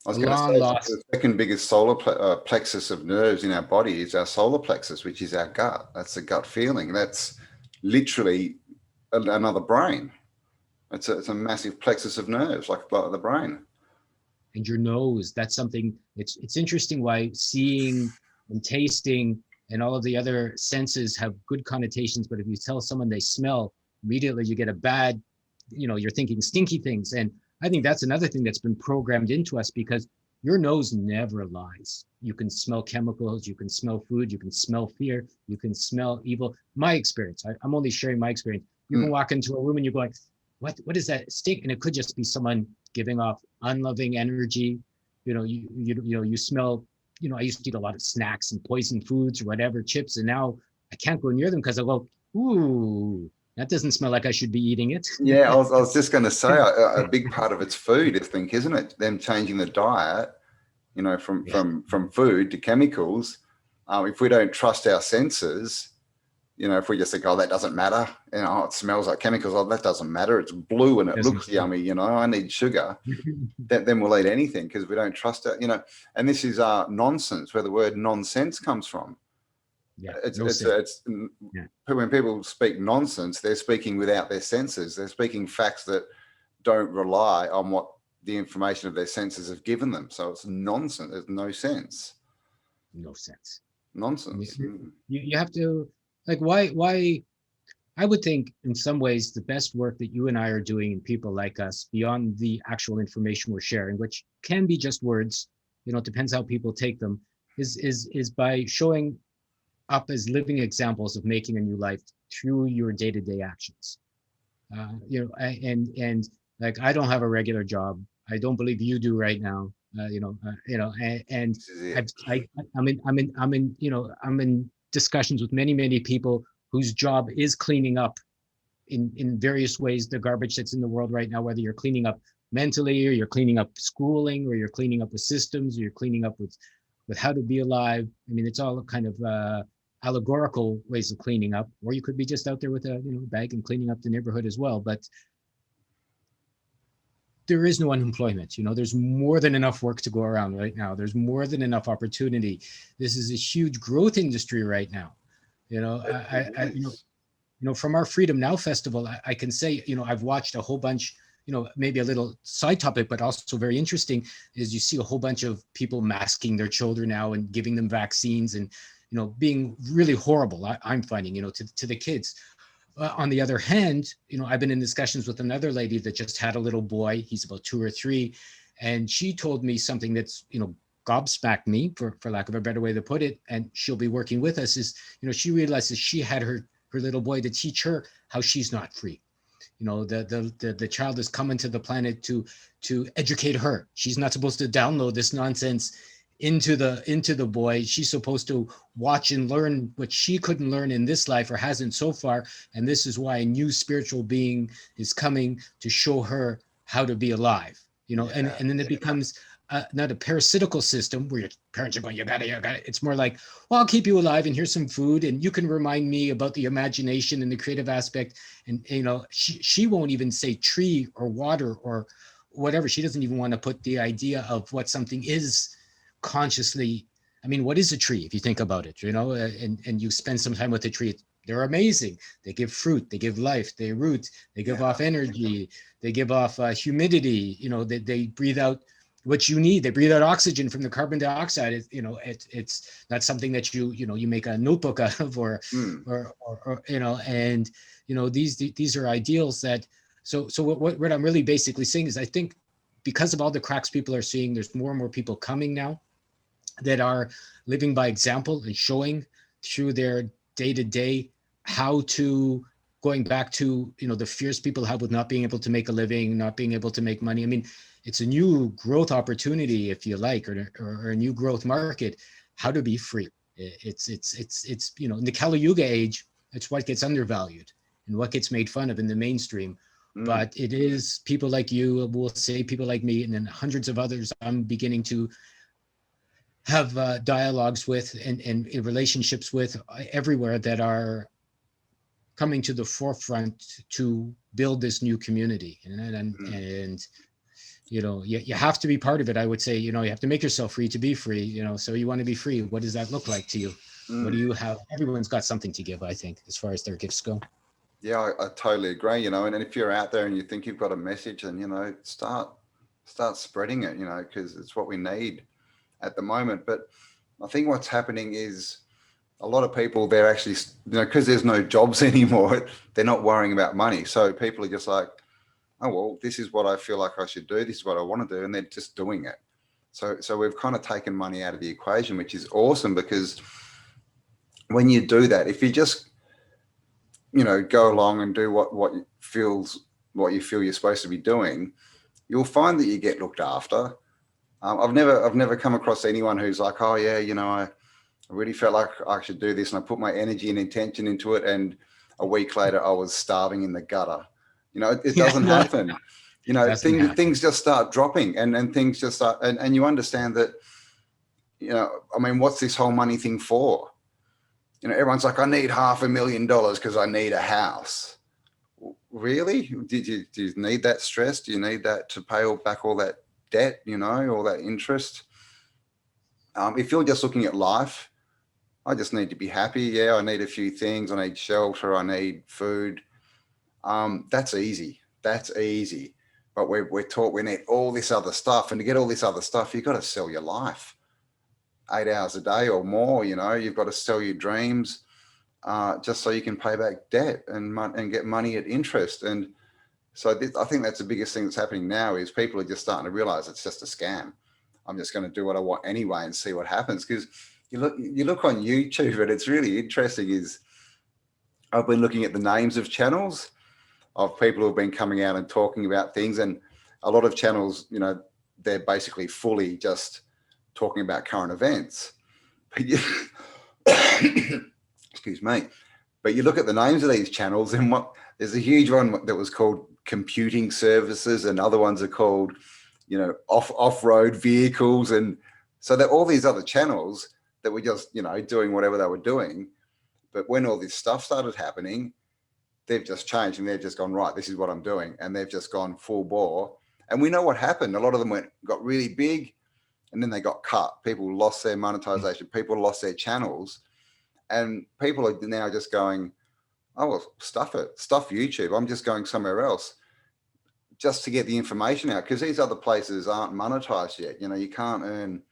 I was a going to say long lost. the second biggest solar plexus of nerves in our body is our solar plexus, which is our gut. That's the gut feeling. That's literally another brain. It's a massive plexus of nerves, like the brain. And your nose, that's something. It's interesting why seeing and tasting and all of the other senses have good connotations, but if you tell someone they smell, immediately you get a bad, you know, you're thinking stinky things. And I think that's another thing that's been programmed into us, because your nose never lies. You can smell chemicals, you can smell food, you can smell fear, you can smell evil. My experience, I'm only sharing my experience. You can walk into a room and you're going, what is that stink? And it could just be someone giving off unloving energy. You know, you smell, you know, I used to eat a lot of snacks and poison foods or whatever, chips, and now I can't go near them because I go, ooh, that doesn't smell like I should be eating it. Yeah, I was just going to say a big part of it's food, I think, isn't it? Them changing the diet, you know, from food to chemicals. If we don't trust our senses, you know, if we just think, oh, that doesn't matter, you know, it smells like chemicals, oh, that doesn't matter, it's blue and it looks yummy, you know, I need sugar, then we'll eat anything because we don't trust it, you know. And this is nonsense, where the word nonsense comes from. Yeah, When people speak nonsense, they're speaking without their senses. They're speaking facts that don't rely on what the information of their senses have given them. So it's nonsense. There's no sense. No sense. Nonsense. You have to, like, why I would think in some ways the best work that you and I are doing, and people like us, beyond the actual information we're sharing, which can be just words, you know, it depends how people take them, is by showing up as living examples of making a new life through your day-to-day actions. You know, and like, I don't have a regular job. I don't believe you do right now. And I'm in discussions with many people whose job is cleaning up in various ways the garbage that's in the world right now, whether you're cleaning up mentally, or you're cleaning up schooling, or you're cleaning up with systems, or you're cleaning up with how to be alive. I mean, it's all kind of allegorical ways of cleaning up, or you could be just out there with a bag and cleaning up the neighborhood as well. But there is no unemployment. You know, there's more than enough work to go around right now. There's more than enough opportunity. This is a huge growth industry right now. You know, from our Freedom Now Festival, I can say, you know, I've watched a whole bunch, you know, maybe a little side topic, but also very interesting, is you see a whole bunch of people masking their children now and giving them vaccines, and, you know, being really horrible, I'm finding, you know, to the kids. On the other hand, you know, I've been in discussions with another lady that just had a little boy. He's about 2 or 3. And she told me something that's, you know, gobsmacked me, for lack of a better way to put it. And she'll be working with us, is, you know, she realizes she had her little boy to teach her how she's not free. You know, the child is coming to the planet to educate her. She's not supposed to download this nonsense into the boy. She's supposed to watch and learn what she couldn't learn in this life, or hasn't so far. And this is why a new spiritual being is coming to show her how to be alive. You know, and then it becomes not a parasitical system where your parents are going, you got it. It's more like, well, I'll keep you alive, and here's some food, and you can remind me about the imagination and the creative aspect. And, you know, she won't even say tree or water or whatever. She doesn't even want to put the idea of what something is consciously. I mean, what is a tree, if you think about it, you know, and you spend some time with a tree, They're amazing. They give fruit, they give life, they root, they give off energy, they give off humidity. You know, they breathe out what you need. They breathe out oxygen from the carbon dioxide. It's not something that you make a notebook out of, or and these are ideals that. So what I'm really basically saying is, I think because of all the cracks people are seeing, there's more and more people coming now that are living by example and showing through their day-to-day how to, going back to the fears people have with not being able to make a living, not being able to make money. I mean, it's a new growth opportunity, if you like, or a new growth market, how to be free. It's in the Kali Yuga age, it's what gets undervalued and what gets made fun of in the mainstream. But it is people like you, will say people like me, and then hundreds of others I'm beginning to have dialogues with and relationships with everywhere that are coming to the forefront to build this new community. And you have to be part of it. I would say, you have to make yourself free to be free, so you want to be free. What does that look like to you? What do you have? Everyone's got something to give, I think, as far as their gifts go. Yeah, I totally agree, and if you're out there and you think you've got a message, then, start spreading it, because it's what we need at the moment. But I think what's happening is a lot of people, they're actually, because there's no jobs anymore, they're not worrying about money. So people are just like, oh, well, this is what I feel like I should do. This is what I want to do. And they're just doing it. So we've kind of taken money out of the equation, which is awesome, because when you do that, if you just, go along and do what you feel you're supposed to be doing, you'll find that you get looked after. I've never come across anyone who's like, oh yeah, I really felt like I should do this, and I put my energy and intention into it, and a week later I was starving in the gutter. It doesn't happen. Things just start dropping, and things just start, and you understand that, what's this whole money thing for? Everyone's like, I need $500,000 because I need a house. Really? Do you need that stress? Do you need that to pay back all that debt, all that interest? If you're just looking at life, I just need to be happy. Yeah, I need a few things. I need shelter. I need food. That's easy. But we're taught we need all this other stuff. And to get all this other stuff, you've got to sell your life 8 hours a day or more. You've got to sell your dreams just so you can pay back debt and get money at interest. And so I think that's the biggest thing that's happening now, is people are just starting to realize it's just a scam. I'm just going to do what I want anyway and see what happens. Because you look on YouTube, and it's really interesting, is I've been looking at the names of channels of people who have been coming out and talking about things. And a lot of channels, they're basically fully just talking about current events. But excuse me. But you look at the names of these channels, and there's a huge one that was called computing services, and other ones are called, off-road vehicles. And so there are all these other channels that were just, doing whatever they were doing. But when all this stuff started happening, they've just changed, and they've just gone, right, this is what I'm doing. And they've just gone full bore. And we know what happened. A lot of them got really big, and then they got cut. People lost their monetization. People lost their channels. And people are now just going, oh, well, stuff it. Stuff YouTube. I'm just going somewhere else just to get the information out, because these other places aren't monetized yet. You can't earn,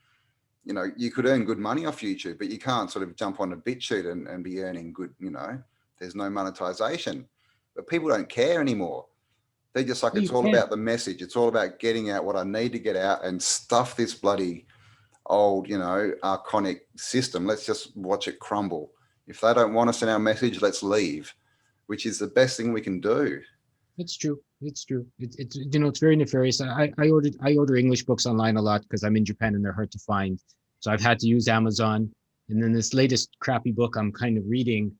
you could earn good money off YouTube, but you can't sort of jump on a Bitchute and be earning good, there's no monetization. But people don't care anymore. They're just like, it's all about the message. It's all about getting out what I need to get out, and stuff this bloody old, archonic system. Let's just watch it crumble. If they don't want us in our message, let's leave, which is the best thing we can do. It's true. It's it's very nefarious. I order English books online a lot because I'm in Japan and they're hard to find. So I've had to use Amazon. And then this latest crappy book I'm kind of reading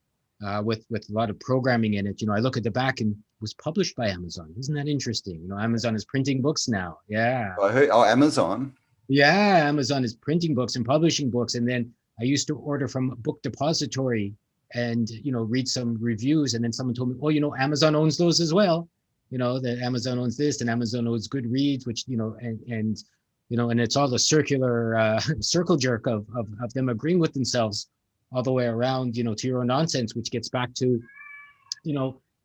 with a lot of programming in it. I look at the back, and it was published by Amazon. Isn't that interesting? Amazon is printing books now. Yeah. Amazon. Yeah, Amazon is printing books and publishing books. And then I used to order from a book depository and, read some reviews. And then someone told me, Amazon owns those as well. That Amazon owns this, and Amazon owns Goodreads, which, and it's all the circle jerk of them agreeing with themselves all the way around, to your own nonsense, which gets back to,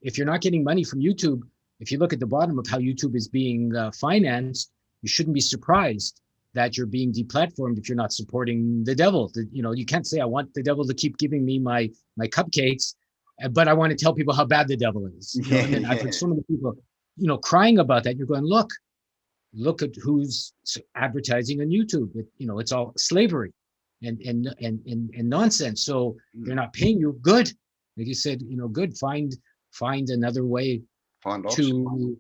if you're not getting money from YouTube, if you look at the bottom of how YouTube is being financed, you shouldn't be surprised that you're being deplatformed if you're not supporting the devil. You can't say, I want the devil to keep giving me my cupcakes, but I want to tell people how bad the devil is. And then I've heard so many people, crying about that. You're going, look at who's advertising on YouTube. It's all slavery and nonsense. So they're not paying you. Good. Like you said, good. Find another way to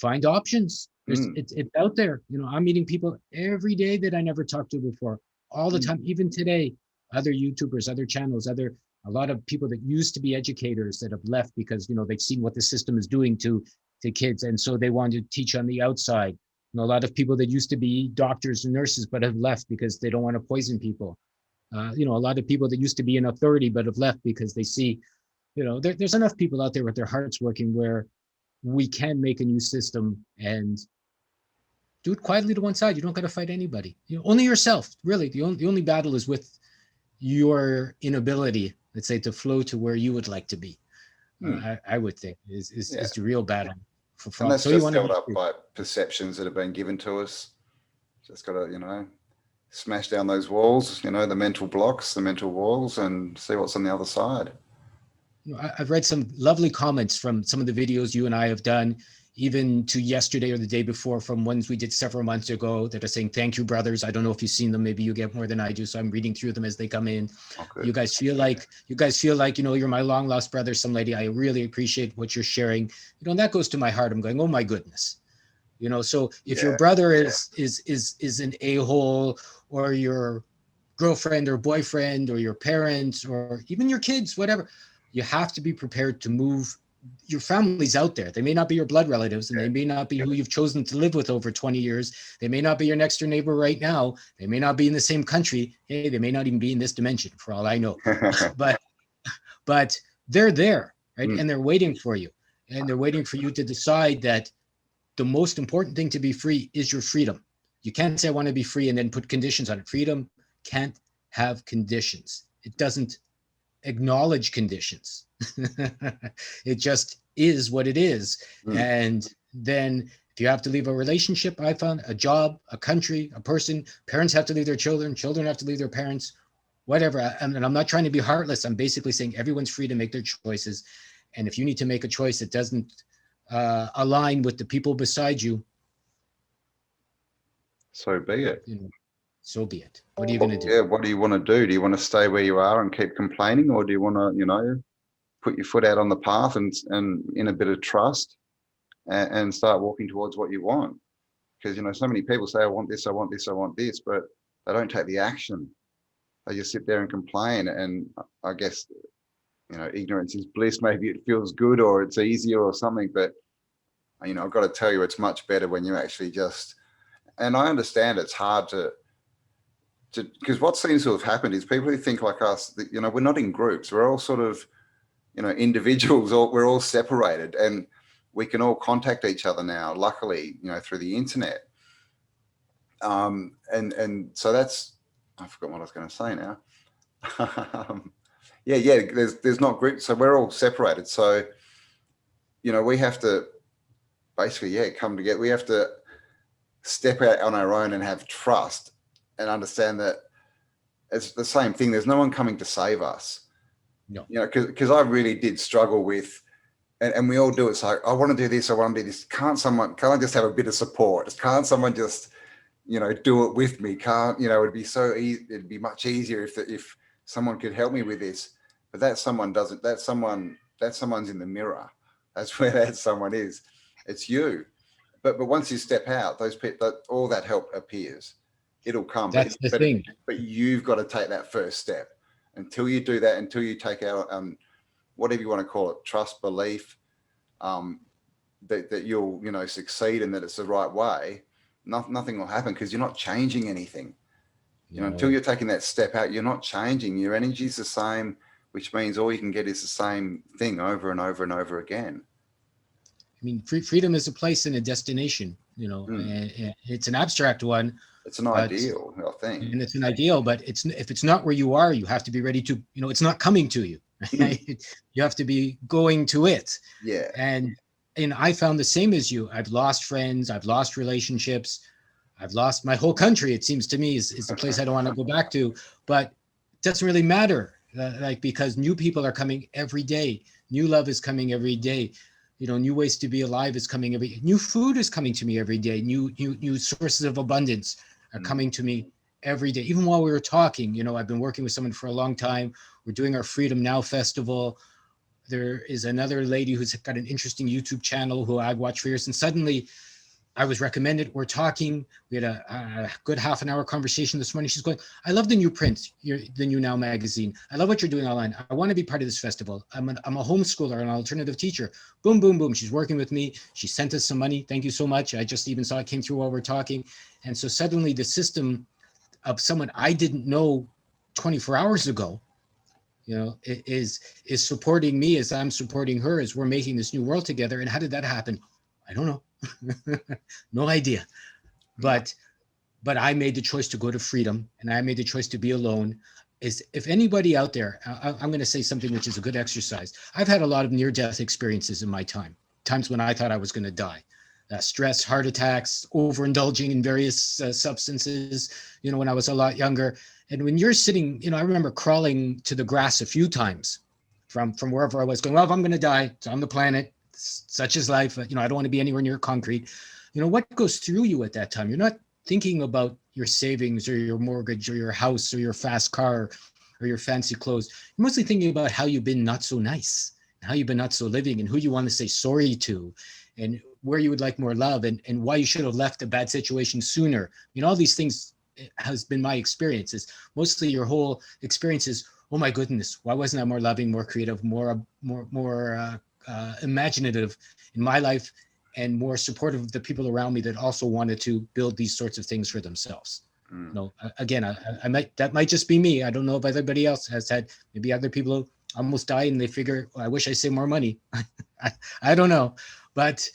find options. It's out there. I'm meeting people every day that I never talked to before, all the time, even today, other YouTubers, other channels, a lot of people that used to be educators that have left because, they've seen what the system is doing to kids. And so they want to teach on the outside. A lot of people that used to be doctors and nurses, but have left because they don't want to poison people. A lot of people that used to be in authority, but have left because they see, there's enough people out there with their hearts working where we can make a new system and do it quietly to one side. You don't got to fight anybody. Only yourself, really. The only battle is with your inability, let's say, to flow to where you would like to be. I would think is the real battle. And that's just held up by perceptions that have been given to us. Just got to, smash down those walls, the mental blocks, the mental walls, and see what's on the other side. I've read some lovely comments from some of the videos you and I have done, even to yesterday or the day before, from ones we did several months ago, that are saying, thank you, brothers. I don't know if you've seen them. Maybe you get more than I do. So I'm reading through them as they come in. Okay. You guys feel like, you're my long lost brother, some lady. I really appreciate what you're sharing. And that goes to my heart. I'm going, oh my goodness. So if your brother is an a-hole, or your girlfriend or boyfriend or your parents or even your kids, whatever, you have to be prepared to move. Your family's out there. They may not be your blood relatives, and they may not be who you've chosen to live with over 20 years. They may not be your next door neighbor right now. They may not be in the same country. Hey, they may not even be in this dimension for all I know. but they're there, right? And they're waiting for you. And they're waiting for you to decide that the most important thing to be free is your freedom. You can't say I want to be free and then put conditions on it. Freedom can't have conditions. It doesn't acknowledge conditions. It just is what it is. And then if you have to leave a relationship, I found, a job, a country, a person, parents have to leave their children have to leave their parents, whatever. And I'm not trying to be heartless. I'm basically saying everyone's free to make their choices. And if you need to make a choice that doesn't align with the people beside you, so be it. So be it. What are you going to do? Yeah, what do you want to do? Do you want to stay where you are and keep complaining, or do you want to, put your foot out on the path and in a bit of trust and start walking towards what you want? Because, so many people say, I want this, I want this, I want this, but they don't take the action. They just sit there and complain. And I guess, ignorance is bliss. Maybe it feels good or it's easier or something, but, I've got to tell you, it's much better when you actually just, and I understand it's hard to because what seems to have happened is people who think like us, that, we're not in groups. We're all sort of, individuals, or we're all separated, and we can all contact each other now, luckily, through the internet. And so that's, I forgot what I was going to say now. There's not groups. So we're all separated. So, we have to basically, come together. We have to step out on our own and have trust and understand that it's the same thing. There's no one coming to save us. No. Because I really did struggle with, and we all do it. So I want to do this. I want to do this. Can't I just have a bit of support? Can't someone just, do it with me? It'd be so easy. It'd be much easier if someone could help me with this. But that someone doesn't. That someone's in the mirror. That's where that someone is. It's you. But once you step out, those people, all that help appears. It'll come. That's the thing. But you've got to take that first step. Until you do that, until you take out, whatever you want to call it, trust, belief, that you'll, succeed and that it's the right way, nothing will happen because you're not changing anything. Until you're taking that step out, you're not changing. Your energy is the same, which means all you can get is the same thing over and over and over again. I mean, freedom is a place and a destination, and it's an abstract one, It's an but ideal, I think. and it's an ideal, but if it's not where you are, you have to be ready to, it's not coming to you. You have to be going to it. Yeah. And I found the same as you. I've lost friends, I've lost relationships, I've lost my whole country. It seems to me is the place I don't want to go back to, but it doesn't really matter. Because new people are coming every day. New love is coming every day. New ways to be alive is coming new food is coming to me every day. New sources of abundance are coming to me every day. Even while we were talking, I've been working with someone for a long time. We're doing our Freedom Now festival. There is another lady who's got an interesting YouTube channel who I've watched for years. And suddenly I was recommended. We're talking. We had a good half an hour conversation this morning. She's going, I love the new print, the New Now magazine. I love what you're doing online. I want to be part of this festival. I'm a homeschooler, an alternative teacher. Boom, boom, boom. She's working with me. She sent us some money. Thank you so much. I just even saw it came through while we're talking. And so suddenly the system of someone I didn't know 24 hours ago, is supporting me as I'm supporting her, as we're making this new world together. And how did that happen? I don't know. No idea. But I made the choice to go to freedom, and I made the choice to be alone. If anybody out there, I'm going to say something which is a good exercise. I've had a lot of near-death experiences in my times when I thought I was going to die. Stress, heart attacks, overindulging in various substances, when I was a lot younger. And when you're sitting, I remember crawling to the grass a few times from wherever I was going, well, if I'm going to die, it's on the planet, such is life. I don't want to be anywhere near concrete. What goes through you at that time? You're not thinking about your savings or your mortgage or your house or your fast car or your fancy clothes. You're mostly thinking about how you've been not so nice, how you've been not so living, and who you want to say sorry to, and where you would like more love, and why you should have left a bad situation sooner. All these things has been my experiences. Mostly your whole experience is, oh my goodness, why wasn't I more loving, more creative, more imaginative in my life, and more supportive of the people around me that also wanted to build these sorts of things for themselves. Again, that might just be me. I don't know if everybody else has had, maybe other people almost die and they figure, I wish I saved more money. I don't know. But,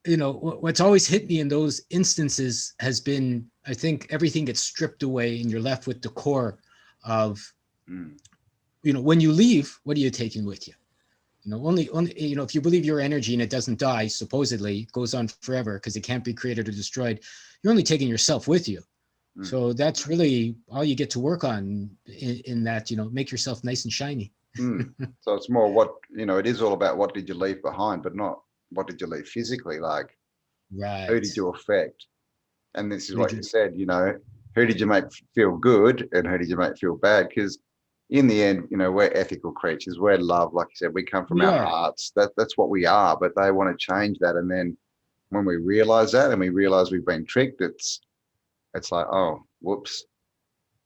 what's always hit me in those instances has been, I think everything gets stripped away and you're left with the core of, when you leave, what are you taking with you? Only, if you believe your energy and it doesn't die, supposedly it goes on forever because it can't be created or destroyed, you're only taking yourself with you. So that's really all you get to work on in that, make yourself nice and shiny. So it's more what, it is all about what did you leave behind, but not what did you leave physically, like who did you affect? And this is what you said, who did you make feel good and who did you make feel bad? Because in the end, we're ethical creatures. We're love, like you said. We come from our hearts. That's what we are. But they want to change that. And then when we realize that, and we realize we've been tricked, it's like, oh, whoops,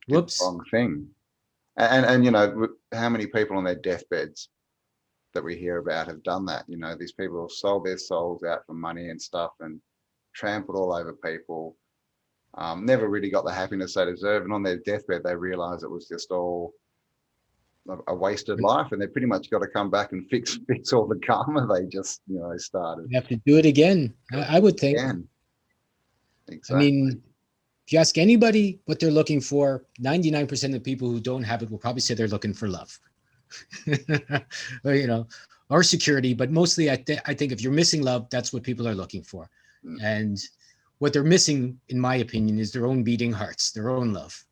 wrong thing. And how many people on their deathbeds that we hear about have done that? These people have sold their souls out for money and stuff and trampled all over people. Never really got the happiness they deserve. And on their deathbed, they realize it was just all a wasted life, and they pretty much got to come back and fix all the karma they just started. You have to do it again, I would think. Exactly. I mean, if you ask anybody what they're looking for, 99% of the people who don't have it will probably say they're looking for love. or security, but mostly I think if you're missing love, that's what people are looking for. And what they're missing, in my opinion, is their own beating hearts, their own love.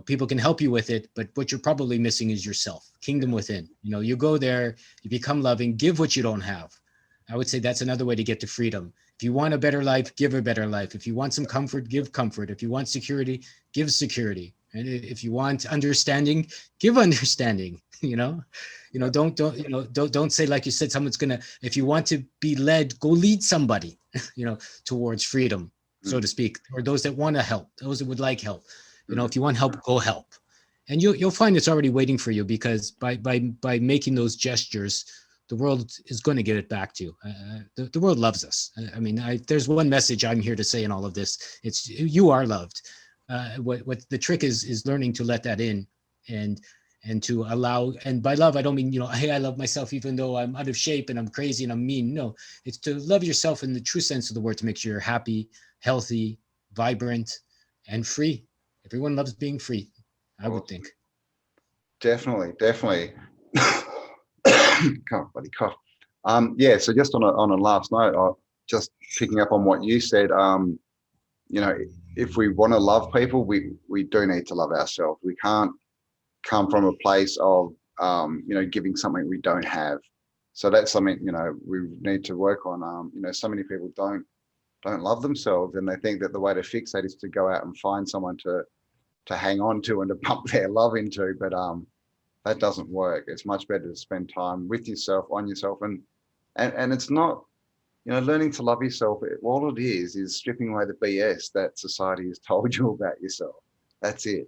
People can help you with it, but what you're probably missing is yourself, kingdom within. You go there, you become loving, give what you don't have. I would say that's another way to get to freedom. If you want a better life, give a better life. If you want some comfort, give comfort. If you want security, give security. And if you want understanding, give understanding. Don't say, like you said, someone's gonna. If you want to be led, go lead somebody. Towards freedom, so to speak, or those that want to help, those that would like help. If you want help, go help, and you'll find it's already waiting for you, because by making those gestures, the world is going to get it back to you. The world loves us. I mean, there's one message I'm here to say in all of this. It's you are loved. What the trick is learning to let that in, and to allow. And by love, I don't mean hey, I love myself even though I'm out of shape and I'm crazy and I'm mean. No, it's to love yourself in the true sense of the word, to make sure you're happy, healthy, vibrant. and free. Everyone loves being free, I would Awesome. think. Definitely. Can't bloody cough. Yeah. So just on a last note, just picking up on what you said. You know, if we want to love people, we do need to love ourselves. We can't come from a place of you know, giving something we don't have. So that's something, you know, we need to work on. You know, so many people don't love themselves, and they think that the way to fix that is to go out and find someone to hang on to and to pump their love into. But that doesn't work. It's much better to spend time with yourself, on yourself, and it's not, you know, learning to love yourself. All it is stripping away the BS that society has told you about yourself. That's it.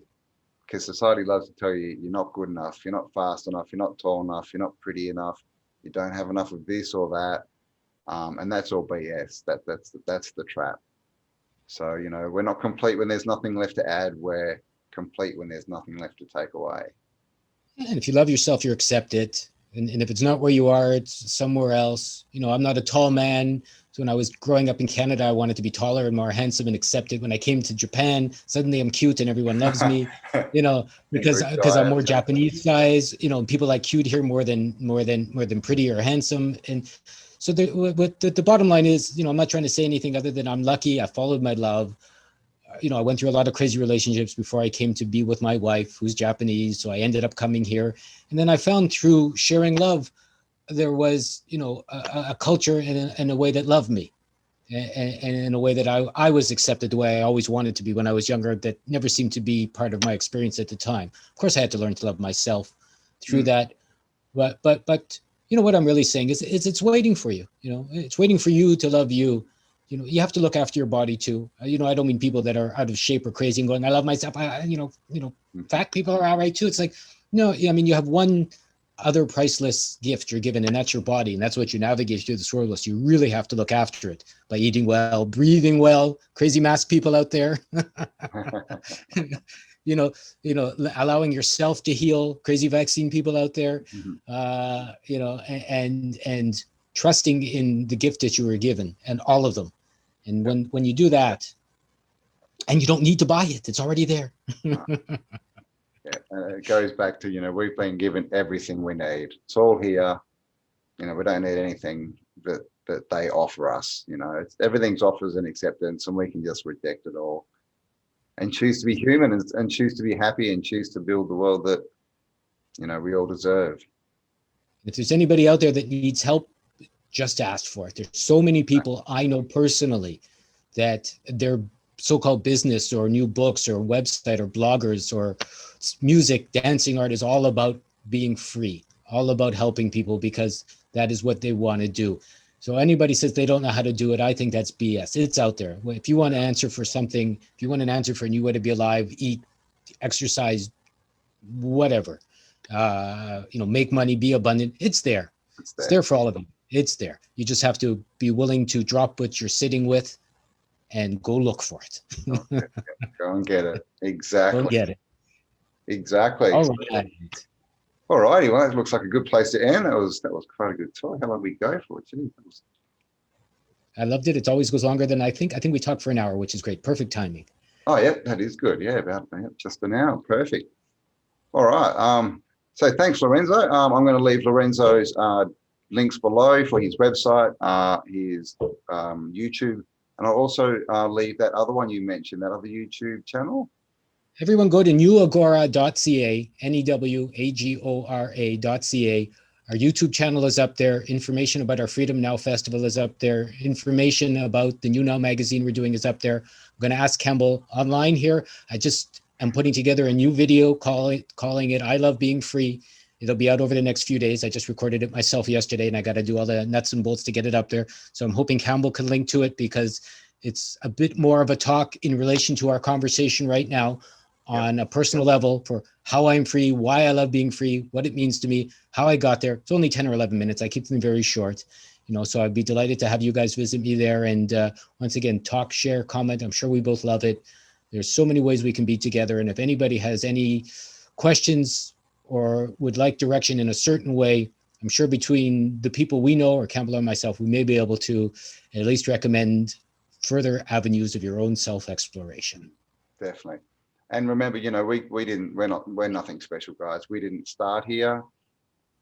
Because society loves to tell you you're not good enough, you're not fast enough, you're not tall enough, you're not pretty enough, you don't have enough of this or that, and that's all BS. That's the trap. So, you know, we're not complete when there's nothing left to add. We're complete when there's nothing left to take away. And if you love yourself, you're accepted. And if it's not where you are, it's somewhere else. You know, I'm not a tall man. So when I was growing up in Canada, I wanted to be taller and more handsome and accepted. When I came to Japan, suddenly I'm cute and everyone loves me, you know, because I'm more Japanese size, you know, people like cute here more than pretty or handsome. And so the bottom line is, you know, I'm not trying to say anything other than I'm lucky. I followed my love. You know, I went through a lot of crazy relationships before I came to be with my wife, who's Japanese. So I ended up coming here. And then I found through sharing love, there was, you know, a culture and a way that loved me, and in a way that I was accepted the way I always wanted to be when I was younger, that never seemed to be part of my experience at the time. Of course, I had to learn to love myself through that. But you know, what I'm really saying is it's waiting for you. You know, it's waiting for you to love you. You know, you have to look after your body too. You know, I don't mean people that are out of shape or crazy and going, I love myself. Fat people are all right too. It's like, no, I mean, you have one other priceless gift you're given, and that's your body. And that's what you navigate through this world with. So you really have to look after it by eating well, breathing well, crazy mask people out there. you know, allowing yourself to heal, crazy vaccine people out there, you know, and trusting in the gift that you were given, and all of them. And when you do that, and you don't need to buy it, it's already there. It goes back to, you know, we've been given everything we need. It's all here. You know, we don't need anything that they offer us. You know, everything's offers and acceptance, and we can just reject it all and choose to be human, and choose to be happy, and choose to build the world that, you know, we all deserve. If there's anybody out there that needs help, just ask for it. There's so many people I know personally that their so-called business or new books or website or bloggers or music, dancing art is all about being free, all about helping people, because that is what they want to do. So anybody says they don't know how to do it, I think that's BS. It's out there. If you want to answer for something, if you want an answer for a new way to be alive, eat, exercise, whatever, you know, make money, be abundant, it's there. It's there for all of them. It's there. You just have to be willing to drop what you're sitting with and go look for it. Go and get it. Exactly. Go get it. Exactly. All right. All righty. Well, that looks like a good place to end. That was quite a good talk. How long we go for? I loved it. It always goes longer than I think. I think we talked for an hour, which is great. Perfect timing. Oh, yeah, that is good. Yeah, about just an hour. Perfect. All right. So thanks, Lorenzo. I'm going to leave Lorenzo's links below for his website, his YouTube, and I'll also leave that other one you mentioned, that other YouTube channel. Everyone go to newagora.ca, newagora.ca. Our YouTube channel is up there. Information about our Freedom Now Festival is up there. Information about the New Now magazine we're doing is up there. I'm going to ask Campbell online here. I'm putting together a new video calling it I Love Being Free. It'll be out over the next few days. I just recorded it myself yesterday, and I got to do all the nuts and bolts to get it up there. So I'm hoping Campbell can link to it, because it's a bit more of a talk in relation to our conversation right now on a personal level for how I'm free, why I love being free, what it means to me, how I got there. It's only 10 or 11 minutes. I keep them very short, you know, so I'd be delighted to have you guys visit me there. And once again, talk, share, comment. I'm sure we both love it. There's so many ways we can be together. And if anybody has any questions or would like direction in a certain way, I'm sure between the people we know, or Campbell or myself, we may be able to at least recommend further avenues of your own self-exploration. Definitely. And remember, you know, we're nothing special, guys. We didn't start here.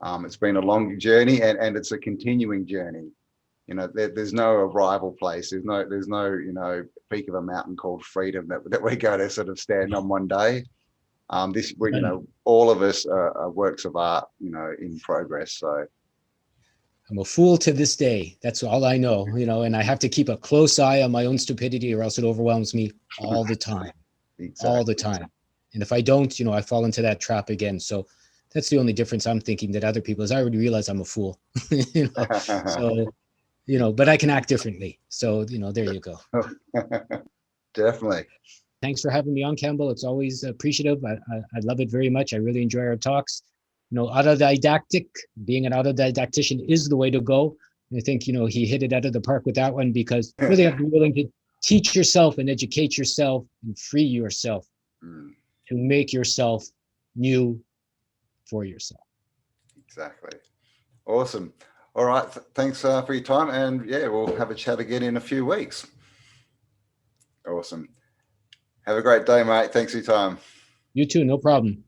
It's been a long journey, and it's a continuing journey. You know, there's no arrival place. There's no, you know, peak of a mountain called freedom that we go to sort of stand on one day. You know, all of us are works of art, you know, in progress. So I'm a fool to this day. That's all I know, you know, and I have to keep a close eye on my own stupidity or else it overwhelms me all the time. Exactly. All the time. And if I don't, you know, I fall into that trap again. So that's the only difference I'm thinking that other people is I already realize I'm a fool. You know, so, you know, but I can act differently. So, you know, there you go. Definitely. Thanks for having me on, Campbell. It's always appreciative. I love it very much. I really enjoy our talks. You know, autodidactic, being an autodidactician is the way to go. And I think, you know, he hit it out of the park with that one, because you really have to be willing to teach yourself and educate yourself and free yourself to make yourself new for yourself. Exactly. Awesome. All right. Thanks for your time. And yeah, we'll have a chat again in a few weeks. Awesome. Have a great day, mate. Thanks for your time. You too. No problem.